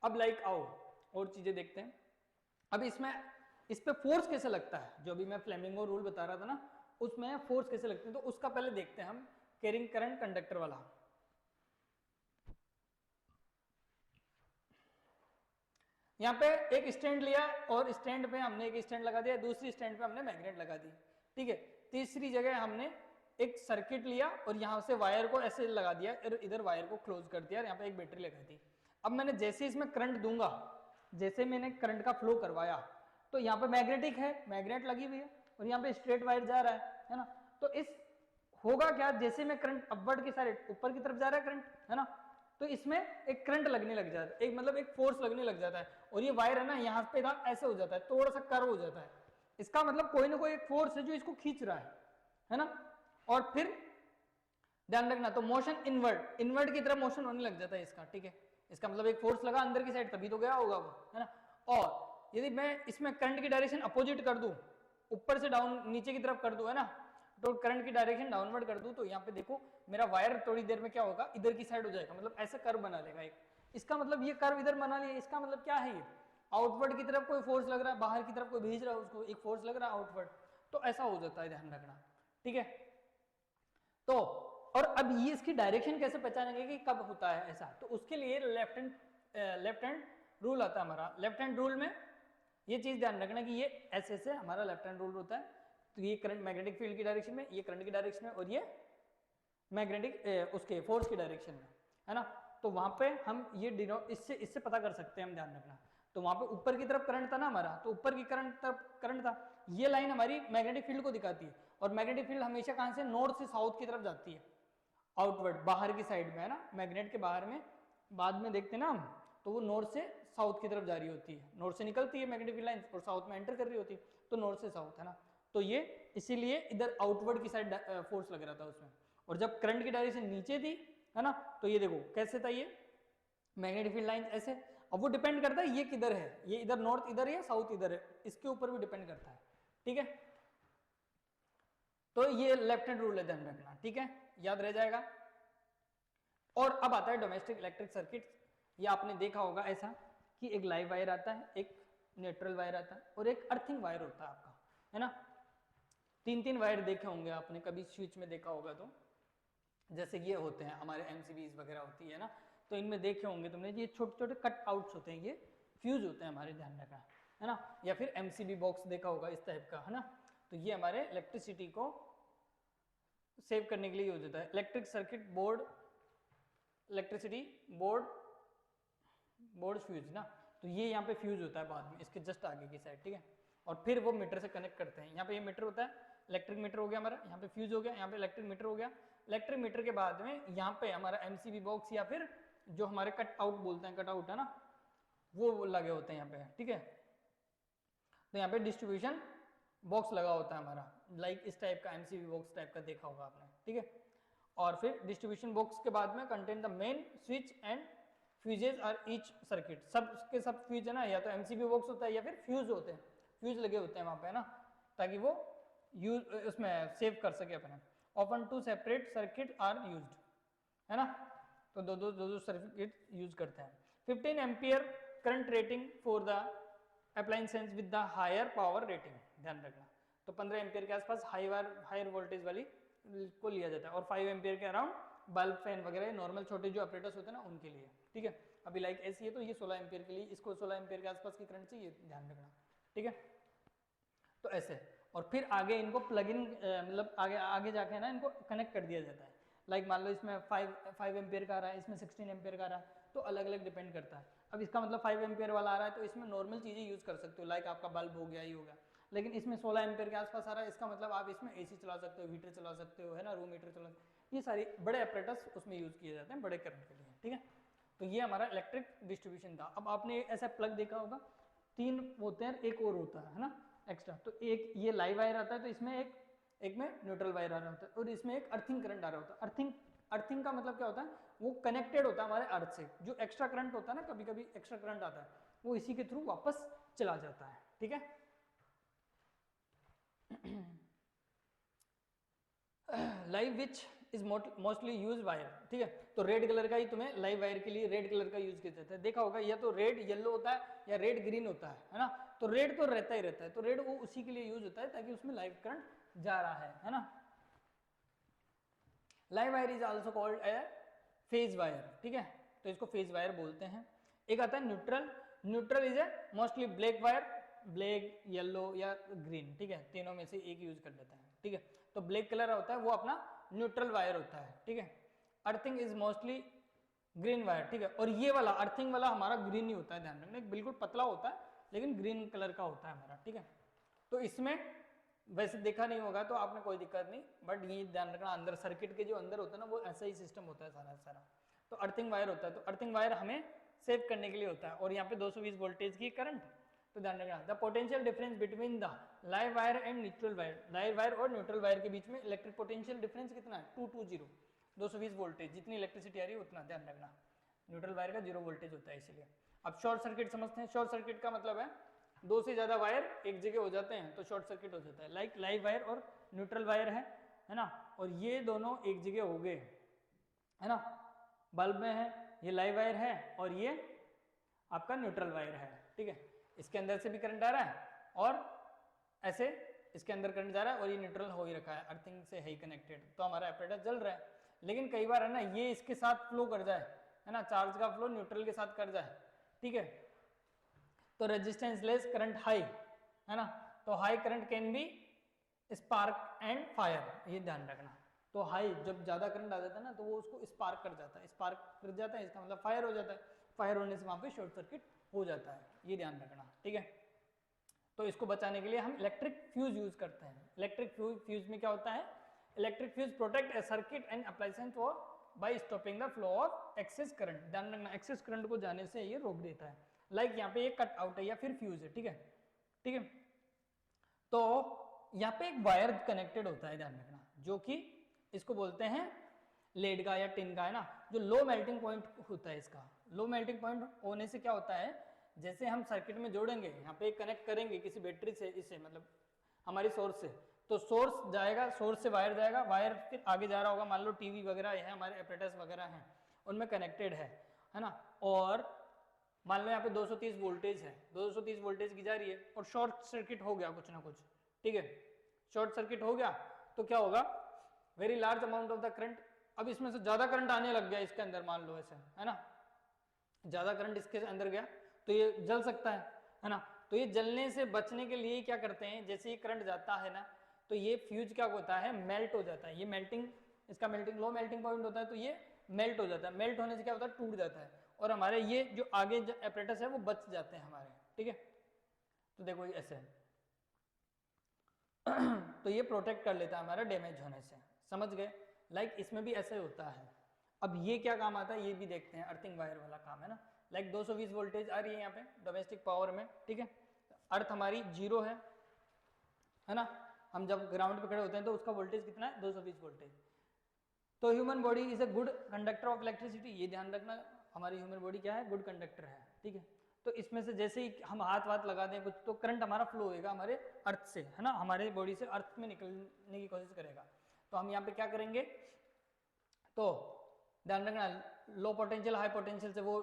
अब लाइक आओ और चीजें देखते हैं। अब इसमें इस पे फोर्स कैसे लगता है, जो अभी मैं फ्लेमिंगो रूल बता रहा था ना, उसमें फोर्स कैसे लगते हैं, तो उसका पहले देखते हैं हम कैरिंग करंट कंडक्टर वाला। यहाँ पे एक स्टैंड लिया और स्टैंड पे हमने एक स्टैंड लगा दिया, दूसरी स्टैंड पे हमने मैग्नेट लगा दी, ठीक है। तीसरी जगह हमने एक सर्किट लिया और यहाँ से वायर को ऐसे लगा दिया और इधर वायर को क्लोज कर दिया और यहाँ पे एक बैटरी लगा दी। अब मैंने जैसे इसमें करंट दूंगा, जैसे मैंने करंट का फ्लो करवाया, तो यहाँ पे मैग्नेटिक है, मैग्नेट लगी हुई है और यहाँ पे स्ट्रेट वायर जा रहा है ना। तो इस होगा क्या, जैसे मैं करंट अपवर्ड की साइड ऊपर की तरफ जा रहा है करंट, है ना, तो इसमें एक करंट लगने लग जाता है, एक मतलब एक फोर्स लगने लग जाता है, और ये वायर है ना यहाँ पे था ऐसे हो जाता है, थोड़ा सा कर्व हो जाता है, इसका मतलब कोई ना कोई एक फोर्स है जो इसको खींच रहा है ना। और फिर ध्यान रखना, तो मोशन इनवर्ड की तरफ मोशन होने लग जाता है इसका, ठीक है। इसका मतलब एक फोर्स लगा अंदर की साइड तभी तो गया होगा वो, है ना। और यदि मैं इसमें करंट की डायरेक्शन अपोजिट कर दूं, ऊपर से डाउन नीचे की तरफ कर दूं, है ना, तो करंट की डायरेक्शन डाउनवर्ड कर दूं, तो यहाँ पे देखो मेरा वायर थोड़ी देर में क्या होगा, इधर की साइड हो जाएगा, मतलब ऐसा कर्व बना लेगा एक। इसका मतलब ये कर्व इधर बना लिया, इसका मतलब क्या है, ये आउटवर्ड की तरफ कोई फोर्स लग रहा है, बाहर की तरफ कोई भेज रहा है उसको एक फोर्स लग रहा है आउटवर्ड, तो ऐसा हो जाता है, ध्यान रखना, ठीक है। तो और अब ये इसकी डायरेक्शन कैसे पहचानेंगे कि कब होता है ऐसा, तो उसके लिए लेफ्ट हैंड रूल आता है हमारा। लेफ्ट हैंड रूल में ये चीज ध्यान रखना कि ये ऐसे से हमारा लेफ्ट हैंड रूल होता है, तो ये करंट मैग्नेटिक फील्ड की डायरेक्शन में, ये करंट की डायरेक्शन में, और ये मैग्नेटिक उसके फोर्स की डायरेक्शन में, है ना। तो वहां पे हम ये इससे पता कर सकते हैं हम, ध्यान रखना। तो वहां पे ऊपर की तरफ करंट था ना हमारा, तो ऊपर की करंट था, ये लाइन हमारी मैग्नेटिक फील्ड को दिखाती है, और मैग्नेटिक फील्ड हमेशा कहां से, नॉर्थ से साउथ की तरफ जाती है, आउटवर्ड बाहर की साइड में, है ना, मैग्नेट के बाहर में, बाद में देखते हैं ना हम, तो वो नॉर्थ से साउथ की तरफ जा रही होती है, नॉर्थ से निकलती है मैग्नेटिक लाइन और साउथ में एंटर कर रही होती है, तो नॉर्थ से साउथ, है ना। तो ये इसीलिए इधर आउटवर्ड की साइड फोर्स लग रहा था उसमें, और जब करंट की डायरेक्शन नीचे थी, है ना, तो ये देखो कैसे था, ये मैग्नेटिक फील्ड लाइन ऐसे। अब वो डिपेंड करता है ये किधर है, ये इधर नॉर्थ इधर है या साउथ इधर है, इसके ऊपर भी डिपेंड करता है, ठीक है। तो ये लेफ्ट हैंड रूल है, ध्यान रखना, ठीक है, याद रह जाएगा। और अब आता है डोमेस्टिक इलेक्ट्रिक सर्किट। ये आपने देखा होगा ऐसा कि एक लाइव वायर आता है, एक न्यूट्रल वायर आता है और एक अर्थिंग वायर होता है आपका, है ना। तीन वायर देखे होंगे आपने कभी स्विच में देखा होगा, तो जैसे ये होते हैं हमारे एमसीबीज वगैरह होती है ना, तो इनमें देखे होंगे तुमने, ये छोटे छोटे कट आउट्स होते हैं, ये फ्यूज होते हैं हमारे, ध्यान रखना, है ना। या फिर एमसीबी बॉक्स देखा होगा इस टाइप का, है ना। तो ये हमारे इलेक्ट्रिसिटी को सेव करने के लिए यूज होता है। Electric circuit board, electricity board fuse ना, तो ये यहाँ पे फ्यूज होता है बाद में इसके जस्ट आगे की साइड, ठीक है। और फिर वो मीटर से कनेक्ट करते हैं, यहाँ पे ये मीटर होता है, इलेक्ट्रिक मीटर हो गया हमारा, यहाँ पे फ्यूज हो गया, यहाँ पे इलेक्ट्रिक मीटर हो गया। इलेक्ट्रिक मीटर के बाद में यहाँ पे हमारा एमसीबी बॉक्स या फिर जो हमारे कट आउट बोलते हैं, कट आउट है ना, वो लगे होते हैं यहाँ पे, ठीक है। तो यहाँ पे डिस्ट्रीब्यूशन बॉक्स लगा होता है हमारा, लाइक इस टाइप का एमसीबी बॉक्स टाइप का देखा होगा आपने, ठीक है। और फिर डिस्ट्रीब्यूशन बॉक्स के बाद में contain the main switch and fuses are each circuit, सब के सब फ्यूज है ना, या तो एमसीबी बॉक्स होता है या फिर फ्यूज होते हैं, फ्यूज लगे होते हैं वहां पे है ना, ताकि वो यूज उसमें सेव कर सके अपने। Often two separate circuit are used, है ना, तो दो सर्किट यूज करते हैं। 15 ampere current rating for the appliances with the higher power rating, ध्यान रखना। तो 15 एम्पियर के आसपास हायर वोल्टेज वाली को लिया जाता है, और 5 एम्पियर के अराउंड बल्ब फैन वगैरह नॉर्मल छोटे जो ऑपरेटर्स होते हैं ना उनके लिए, ठीक है। अभी लाइक ऐसी है तो ये 16 एम्पियर के लिए, इसको 16 एम्पियर के आसपास की करंट चाहिए, ध्यान रखना, ठीक है। तो ऐसे, और फिर आगे इनको प्लग इन मतलब आगे आगे जाके ना इनको कनेक्ट कर दिया जाता है। लाइक मान लो इसमें 5 एम्पियर का आ रहा है, इसमें 16 एम्पियर का आ रहा है, तो अलग अलग डिपेंड करता है। अब इसका मतलब 5 एम्पियर वाला आ रहा है तो इसमें नॉर्मल चीज़ें यूज़ कर सकते हो, लाइक आपका बल्ब हो गया, ये हो गया। लेकिन इसमें 16 एम्पियर के आसपास आ रहा है, इसका मतलब आप इसमें एसी चला सकते हो, हीटर चला सकते हो, है ना, रूम हीटर चला सकते हो। ये सारे बड़े ऑपरेटर्स उसमें यूज़ किए जाते हैं बड़े करंट के लिए, ठीक है। तो ये हमारा इलेक्ट्रिक डिस्ट्रीब्यूशन था। अब आपने ऐसा प्लग देखा होगा, 3 होते हैं, एक और होता है ना एक्स्ट्रा। तो एक ये लाइव वायर आता है, तो इसमें एक में न्यूट्रल वायर आ रहा होता है, और इसमें एक अर्थिंग करंट आ रहा होता है। अर्थिंग का मतलब क्या होता है, वो कनेक्टेड होता है हमारे अर्थ से। जो एक्स्ट्रा करंट होता है ना, कभी कभी एक्स्ट्रा करंट आता है, वो इसी के थ्रू वापस चला जाता है, ठीक है। Live which is mostly use wire, ठीक है। तो रेड कलर का ही तुम्हें लाइव वायर के लिए रेड कलर का यूज किया जाता है। देखा होगा, या तो रेड येलो होता है या रेड ग्रीन होता है ना। तो रेड तो रहता ही रहता है, तो रेड वो उसी के लिए यूज होता है ताकि उसमें लाइव करंट जा रहा है ना। Live wire is also called A phase wire, ठीक है, तो इसको फेज वायर बोलते हैं। एक आता है neutral, neutral is a mostly black wire, black, yellow या ग्रीन, ठीक है, तीनों में से एक यूज कर लेता है, ठीक है। तो ब्लैक कलर होता है वो अपना न्यूट्रल वायर होता है, ठीक है। Earthing is mostly green wire, ठीक है। और ये वाला अर्थिंग वाला हमारा ग्रीन ही होता है, ध्यान रखना, बिल्कुल पतला होता है लेकिन ग्रीन कलर का होता है हमारा, ठीक है। तो इसमें वैसे देखा नहीं होगा तो आपने कोई दिक्कत नहीं, बट ये ध्यान रखना अंदर सर्किट के जो अंदर होता है ना वो ऐसा ही सिस्टम होता है सारा सारा। तो अर्थिंग वायर होता है, तो अर्थिंग वायर हमें सेव करने के लिए होता है, और यहाँ पे 220 वोल्टेज की करंट। तो ध्यान रखना the potential difference between the live wire and neutral wire, live wire और न्यूट्रल वायर के बीच में इलेक्ट्रिक पोटेंशियल डिफरेंस कितना है, 220, 220 वोल्टेज, जितनी इलेक्ट्रिसिटी आ रही है उतना, ध्यान रखना। न्यूट्रल वायर का 0 वोल्टेज होता है इसलिए। अब शॉर्ट सर्किट समझते हैं। शॉर्ट सर्किट का मतलब है 2 से ज्यादा वायर एक जगह हो जाते हैं तो शॉर्ट सर्किट हो जाता है। लाइक लाइव वायर और न्यूट्रल वायर है ना, और ये दोनों एक जगह हो गए, है ना, बल्ब में है, ये लाइव वायर है और ये आपका न्यूट्रल वायर है, ठीक है। इसके अंदर से भी करंट आ रहा है और ऐसे इसके अंदर करंट जा रहा है, और ये न्यूट्रल हो ही रखा है, अर्थिंग से है ही कनेक्टेड, तो हमारा ऑपरेटर जल रहा है। लेकिन कई बार है ना ये इसके साथ फ्लो कर जाए, है ना, चार्ज का फ्लो न्यूट्रल के साथ कर जाए, ठीक है, तो रेजिस्टेंस लेस करंट हाई, है ना, तो high current can be spark and fire, ये ध्यान रखना। तो हाई जब ज्यादा करंट आ जाता है ना तो वो उसको स्पार्क कर जाता है, स्पार्क कर जाता है इसका मतलब फायर हो जाता है, फायर होने से वहां पे शॉर्ट सर्किट हो जाता है, ये ध्यान रखना, ठीक है। तो इसको बचाने के लिए हम इलेक्ट्रिक फ्यूज यूज करते हैं। इलेक्ट्रिक फ्यूज में क्या होता है, electric fuse protect a circuit and appliances for by stopping the flow of excess current, ध्यान रखना एक्सेस करंट को जाने से ये रोक देता है। लाइक यहाँ पे एक कट आउट है या फिर फ्यूज है, ठीक है, ठीक है। तो यहाँ पे एक वायर कनेक्टेड होता है, ध्यान रखना, जो कि इसको बोलते हैं लेड का या टिन का, है ना, जो लो मेल्टिंग पॉइंट होता है इसका। लो मेल्टिंग पॉइंट होने से क्या होता है, जैसे हम सर्किट में जोड़ेंगे, यहाँ पे कनेक्ट करेंगे किसी बैटरी से, इससे मतलब हमारी सोर्स से, तो सोर्स जाएगा, सोर्स से वायर जाएगा, वायर फिर आगे जा रहा होगा, मान लो टीवी वगैरह है, हमारे ऑपरेटर्स वगैरह हैं उनमें कनेक्टेड है ना, और मान लो यहाँ पे 230 वोल्टेज है, 230 वोल्टेज की जा रही है और शॉर्ट सर्किट हो गया कुछ ना कुछ, ठीक है, शॉर्ट सर्किट हो गया तो क्या होगा, very large amount of the current, अब इसमें से ज्यादा करंट आने लग गया इसके अंदर, मान लो ऐसे, है ना, ज्यादा करंट इसके अंदर गया तो ये जल सकता है ना। तो ये जलने से बचने के लिए क्या करते हैं, जैसे ये करंट जाता है ना तो ये फ्यूज क्या होता है, मेल्ट हो जाता है, ये मेल्टिंग, इसका मेल्टिंग लो मेल्टिंग पॉइंट होता है तो ये मेल्ट हो जाता है, मेल्ट होने से क्या होता है, टूट जाता है, और हमारे ये जो आगे एपरेटस है वो बच जाते हैं हमारे, ठीक है। तो देखो ऐसे तो ये प्रोटेक्ट कर लेता है हमारा डैमेज होने से, समझ गए। लाइक इसमें भी ऐसे होता है। अब ये क्या काम आता है ये भी देखते हैं, अर्थिंग वायर वाला काम है ना। लाइक 220 वोल्टेज आ रही है यहाँ पे डोमेस्टिक पावर में, ठीक है, अर्थ हमारी 0 है ना, हम जब ग्राउंड पे खड़े होते हैं तो उसका वोल्टेज कितना है, 220 वोल्टेज। तो human body is a good conductor of electricity, ये ध्यान रखना, हमारी ह्यूमन बॉडी क्या है, गुड कंडक्टर है, ठीक है। तो इसमें से जैसे ही हम हाथ वाथ लगा दें कुछ, तो करंट हमारा फ्लो होएगा हमारे अर्थ से, है ना, हमारे बॉडी से अर्थ में निकलने की कोशिश करेगा। तो हम यहाँ पे क्या करेंगे, तो ध्यान रखना, लो पोटेंशियल हाई पोटेंशियल से वो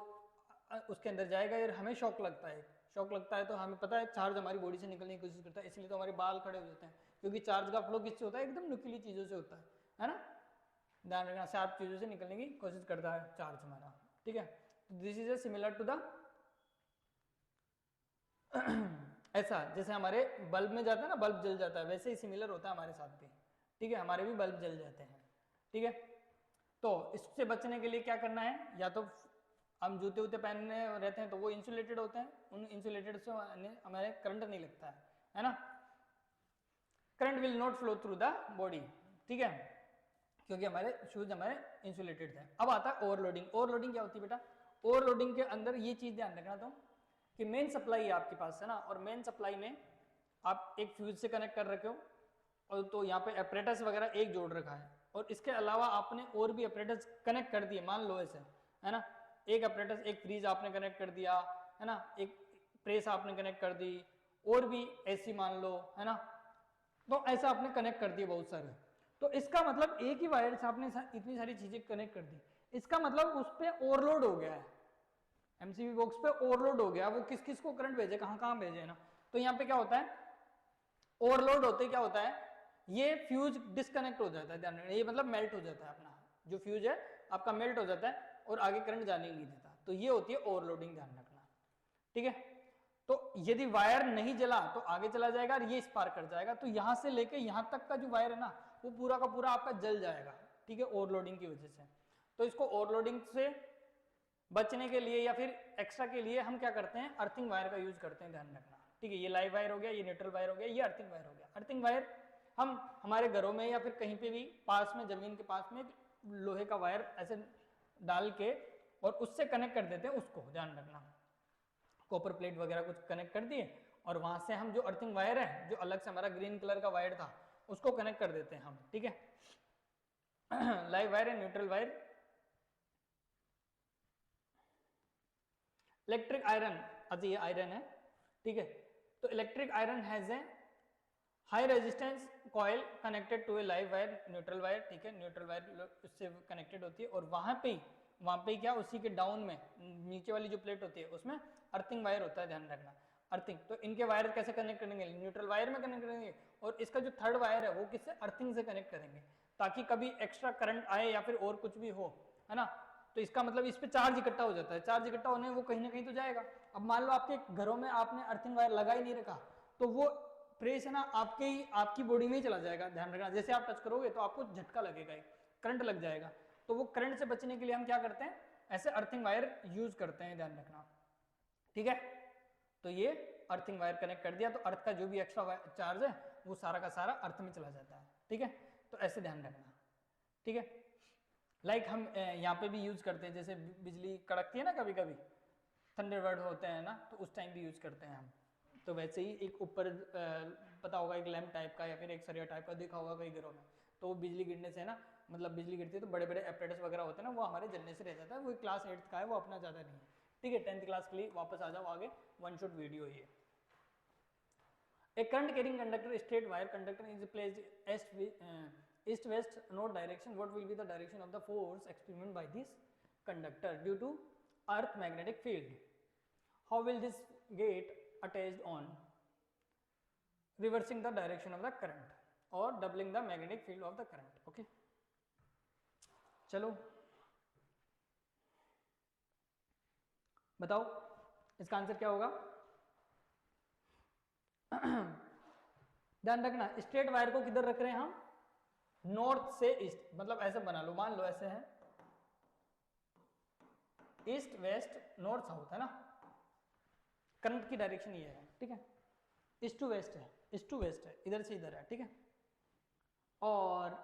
उसके अंदर जाएगा और हमें शॉक लगता है। शॉक लगता है तो हमें पता है चार्ज हमारी बॉडी से निकलने की कोशिश करता है, इसलिए तो हमारे बाल खड़े हो जाते हैं, क्योंकि चार्ज का फ्लो किससे होता है, एकदम नुकीली चीज़ों से होता है ना। ध्यान रखना, शार्प चीज़ों से निकलने की कोशिश करता है चार्ज हमारा, ठीक है। This is a similar to the ऐसा जैसे हमारे बल्ब में जाता है ना, बल्ब जल जाता है, वैसे ही सिमिलर होता है हमारे साथ भी, ठीक है, हमारे भी बल्ब जल जाते हैं, ठीक है। तो इससे बचने के लिए क्या करना है, या तो हम जूते वूते पहनने रहते हैं तो वो इंसुलेटेड होते हैं, उन इंसुलेटेड से हमारे करंट नहीं लगता है ना। Current will not flow through the body, ठीक है, क्योंकि हमारे शूज हमारे इंसुलेटेड थे। अब आता है ओवरलोडिंग। ओवरलोडिंग क्या होती है बेटा, ओवरलोडिंग के अंदर ये चीज ध्यान रखना तो कि मेन सप्लाई है आपके पास, है ना, और मेन सप्लाई में आप एक फ्यूज से कनेक्ट कर रखे हो, और तो यहाँ पे अपरेटस वगैरह एक जोड़ रखा है, और इसके अलावा आपने और भी अपरेटस कनेक्ट कर दिए, मान लो ऐसे, है ना, एक अपरेटस, एक फ्रीज आपने कनेक्ट कर दिया, है ना, एक प्रेस आपने कनेक्ट कर दी, और भी ऐसी मान लो, है ना, तो ऐसा आपने कनेक्ट कर दिए बहुत सारे। तो इसका मतलब एक ही वायर से आपने इतनी सारी चीजें कनेक्ट कर दी, इसका मतलब उस पर ओवरलोड हो गया है, एमसीबी बॉक्स पे ओवरलोड हो गया, वो किस किस को करंट भेजे, कहाँ कहाँ भेजे ना। तो यहाँ पे क्या होता है, ओवरलोड होते क्या होता है, ये फ्यूज डिस्कनेक्ट हो जाता है, ध्यान रखना, ये मतलब मेल्ट हो जाता है, अपना जो फ्यूज है आपका मेल्ट हो जाता है और आगे करंट जाने ही नहीं देता, तो ये होती है ओवरलोडिंग, ध्यान रखना, ठीक है। तो यदि वायर नहीं जला तो आगे चला जाएगा और ये स्पार्क कर जाएगा, तो यहां से लेके यहां तक का जो वायर है ना, वो पूरा का पूरा आपका जल जाएगा, ठीक है, ओवरलोडिंग की वजह से। तो इसको ओवरलोडिंग से बचने के लिए या फिर एक्स्ट्रा के लिए हम क्या करते हैं, अर्थिंग वायर का यूज करते हैं, ध्यान रखना, ठीक है। ये लाइव वायर हो गया, ये न्यूट्रल वायर हो गया, ये अर्थिंग वायर हो गया। अर्थिंग वायर हम हमारे घरों में या फिर कहीं पे भी पास में, जमीन के पास में लोहे का वायर ऐसे डाल के और उससे कनेक्ट कर देते हैं उसको, ध्यान रखना, कॉपर प्लेट वगैरह कुछ कनेक्ट कर दिए, और वहां से हम जो अर्थिंग वायर है, जो अलग से हमारा ग्रीन कलर का वायर था, उसको कनेक्ट कर देते हैं हम, ठीक है। लाइव वायर है, न्यूट्रल वायर। इलेक्ट्रिक आयरन, अच्छा ये आयरन है, ठीक है। तो electric iron has a high resistance coil connected to a live wire, neutral wire, ठीक है, न्यूट्रल वायर उससे कनेक्टेड होती है, और वहां पे क्या, उसी के डाउन में नीचे वाली जो प्लेट होती है उसमें अर्थिंग वायर होता है, ध्यान रखना, अर्थिंग। तो इनके वायर कैसे कनेक्ट करेंगे, न्यूट्रल वायर में कनेक्ट करेंगे, और इसका जो थर्ड वायर है वो किससे, अर्थिंग से कनेक्ट करेंगे, ताकि कभी एक्स्ट्रा करंट आए या फिर और कुछ भी हो, है ना, तो इसका मतलब इस पे चार्ज इकट्ठा हो जाता है, चार्ज इकट्ठा होने वो कहीं ना कहीं तो जाएगा। अब मान लो आपके घरों में आपने अर्थिंग वायर लगा ही नहीं रखा, तो वो प्रेस है ना आपकी बॉडी में ही चला जाएगा, ध्यान रखना, जैसे आप टच करोगे तो आपको झटका लगेगा, करंट लग जाएगा। तो वो करंट से बचने के लिए हम क्या करते हैं, ऐसे अर्थिंग वायर यूज करते हैं, ध्यान रखना, ठीक है। तो ये अर्थिंग वायर कनेक्ट कर दिया, तो अर्थ का जो भी एक्स्ट्रा चार्ज है वो सारा का सारा अर्थ में चला जाता है, ठीक है। तो ऐसे ध्यान रखना, ठीक है। लाइक हम यहाँ पे भी यूज करते हैं, जैसे बिजली कड़कती है ना कभी कभी, थंडरबर्ड होते हैं ना, तो उस टाइम भी यूज करते हैं हम। तो वैसे ही एक ऊपर पता होगा एक लैंप टाइप का या फिर एक सरिया टाइप का देखा होगा कई घरों में, तो वो बिजली गिरने से ना, मतलब बिजली गिरती है तो बड़े बड़े एपरेटस वगैरह होते हैं ना, वो हमारे जलने से रह जाता है। वो क्लास 8th का है, वो अपना ज़्यादा नहीं है, ठीक है। 10th क्लास के लिए वापस आ जाओ आगे, वन शॉट वीडियो ये। A current carrying conductor, straight wire conductor is placed east west north direction. What will be the direction of the force experienced by this conductor due to earth magnetic field? How will this get attached on reversing the direction of the current or doubling the magnetic field of the current? Okay, चलो बताओ इसका answer क्या होगा। ध्यान रखना, straight wire को किधर रख रहे हैं हम, नॉर्थ से ईस्ट, मतलब ऐसे बना लो, मान लो ऐसे है, ईस्ट वेस्ट नॉर्थ साउथ, है ना, करंट की डायरेक्शन ये है, ठीक है, ईस्ट टू वेस्ट है, ईस्ट टू वेस्ट है, इधर से इधर है, ठीक है। और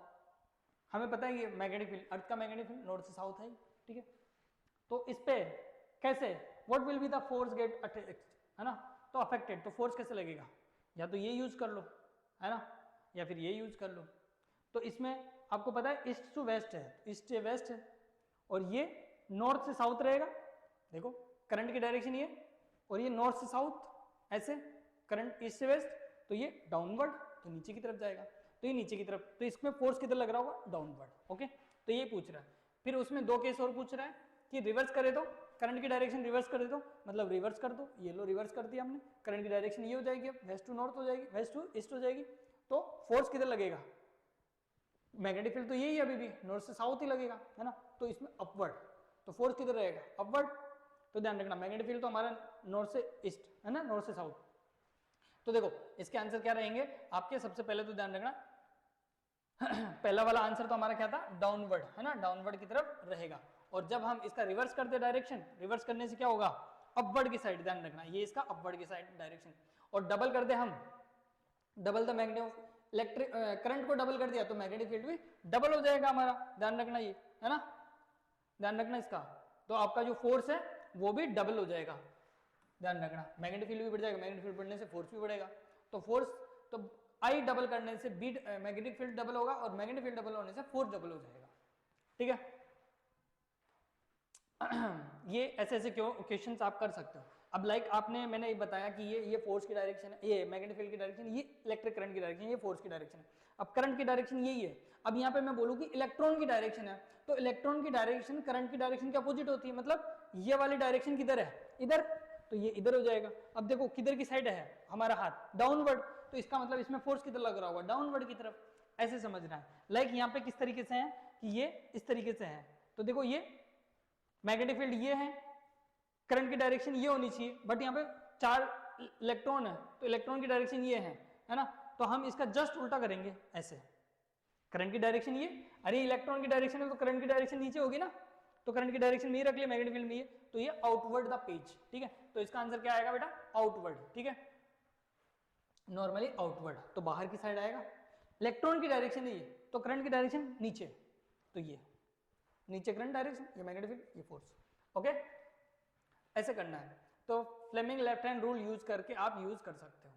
हमें पता है कि मैग्नेटिक फील्ड, अर्थ का मैग्नेटिक फील्ड नॉर्थ से साउथ है, ठीक है। तो इस पे कैसे, what will be the force get attached, है ना, तो अफेक्टेड, तो फोर्स कैसे लगेगा, या तो ये यूज कर लो, है ना, या फिर ये यूज कर लो। तो इसमें आपको पता है ईस्ट टू वेस्ट है, ईस्ट से वेस्ट है, और ये नॉर्थ से साउथ रहेगा, देखो करंट की डायरेक्शन ये और ये नॉर्थ से साउथ, ऐसे करंट ईस्ट से वेस्ट, तो ये डाउनवर्ड, तो नीचे की तरफ जाएगा, तो ये नीचे की तरफ, तो इसमें फोर्स किधर लग रहा होगा, डाउनवर्ड। ओके, तो ये पूछ रहा है। फिर उसमें दो केस और पूछ रहा है कि रिवर्स करे तो, करंट की डायरेक्शन रिवर्स करे तो, मतलब रिवर्स कर दो, ये लो रिवर्स कर दिया हमने, करंट की डायरेक्शन ये हो जाएगी, वेस्ट टू नॉर्थ हो जाएगी, वेस्ट टू ईस्ट हो जाएगी, तो फोर्स किधर लगेगा, मैग्नेटिक फील्ड तो यही है अभी भी, नॉर्थ से साउथ ही लगेगा, है ना, तो इसमें अपवर्ड, तो फोर्स किधर रहेगा, अपवर्ड। तो ध्यान रखना मैग्नेटिक फील्ड तो हमारा नॉर्थ से ईस्ट है ना, नॉर्थ से साउथ। तो देखो इसके आंसर क्या रहेंगे आपके, सबसे पहले तो ध्यान रखना पहला वाला आंसर तो हमारा क्या था, डाउनवर्ड, है ना, डाउनवर्ड की तरफ रहेगा। और जब हम इसका रिवर्स करते डायरेक्शन, रिवर्स करने से क्या होगा, अपवर्ड की साइड, ध्यान रखना ये इसका अपवर्ड की साइड डायरेक्शन। और डबल कर दे हम, double the magnetic electric current को डबल कर दिया तो मैग्नेटिक फील्ड भी डबल हो जाएगा हमारा, ध्यान रखना ये, है ना, ध्यान रखना इसका। तो आपका जो फोर्स है वो भी डबल हो जाएगा, ध्यान रखना, मैग्नेटिक फील्ड भी बढ़ जाएगा, मैग्नेटिक फील्ड बढ़ने से फोर्स भी बढ़ेगा, तो फोर्स, तो आई डबल करने से बी मैग्नेटिक फील्ड डबल होगा और मैग्नेटिक फील्ड डबल होने से फोर्स डबल हो जाएगा, ठीक है। ये ऐसे ऐसे क्वेश्चंस आप कर सकते हो। अब लाइक आपने, मैंने ये बताया कि ये फोर्स की डायरेक्शन है, ये मैग्नेटिक फील्ड की डायरेक्शन, ये इलेक्ट्रिक करंट की डायरेक्शन, ये फोर्स की डायरेक्शन है। अब करंट की डायरेक्शन यही है। अब यहाँ पे मैं बोलूँ कि इलेक्ट्रॉन की डायरेक्शन है, तो इलेक्ट्रॉन की डायरेक्शन करंट की डायरेक्शन के अपोजिट होती है, मतलब ये वाली डायरेक्शन किधर है, इधर, तो ये इधर हो जाएगा। अब देखो किधर की साइड है हमारा हाथ, डाउनवर्ड, तो इसका मतलब इसमें फोर्स किधर लग रहा होगा, डाउनवर्ड की तरफ, ऐसे समझना है। लाइक यहाँ पे किस तरीके से है कि ये इस तरीके से है, तो देखो ये मैग्नेटिक फील्ड ये है, करंट की डायरेक्शन ये होनी चाहिए, बट यहाँ पे 4 इलेक्ट्रॉन है तो इलेक्ट्रॉन की डायरेक्शन ये है ना, तो हम इसका जस्ट उल्टा करेंगे ऐसे, करंट की डायरेक्शन ये, अरे इलेक्ट्रॉन की डायरेक्शन है तो करंट की डायरेक्शन नीचे होगी ना, तो करंट की डायरेक्शन में ही रख लिया, मैग्नेटिक फील्ड में ये, तो ये आउटवर्ड द पेज, ठीक है, तो इसका आंसर क्या आएगा बेटा, आउटवर्ड, ठीक है, नॉर्मली आउटवर्ड, तो बाहर की साइड आएगा। इलेक्ट्रॉन की डायरेक्शन है ये, तो करंट की डायरेक्शन नीचे, तो ये नीचे करंट डायरेक्शन, ये मैग्नेटिक फील्ड, ये फोर्स, ओके, ऐसे करना है। तो Fleming left hand rule use करके आप यूज कर सकते हो,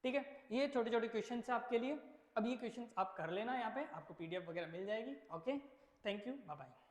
ठीक है। ये छोटे छोटे क्वेश्चन है आपके लिए, अब ये क्वेश्चन आप कर लेना, यहाँ पे आपको पीडीएफ वगैरह मिल जाएगी, okay, thank you, bye bye.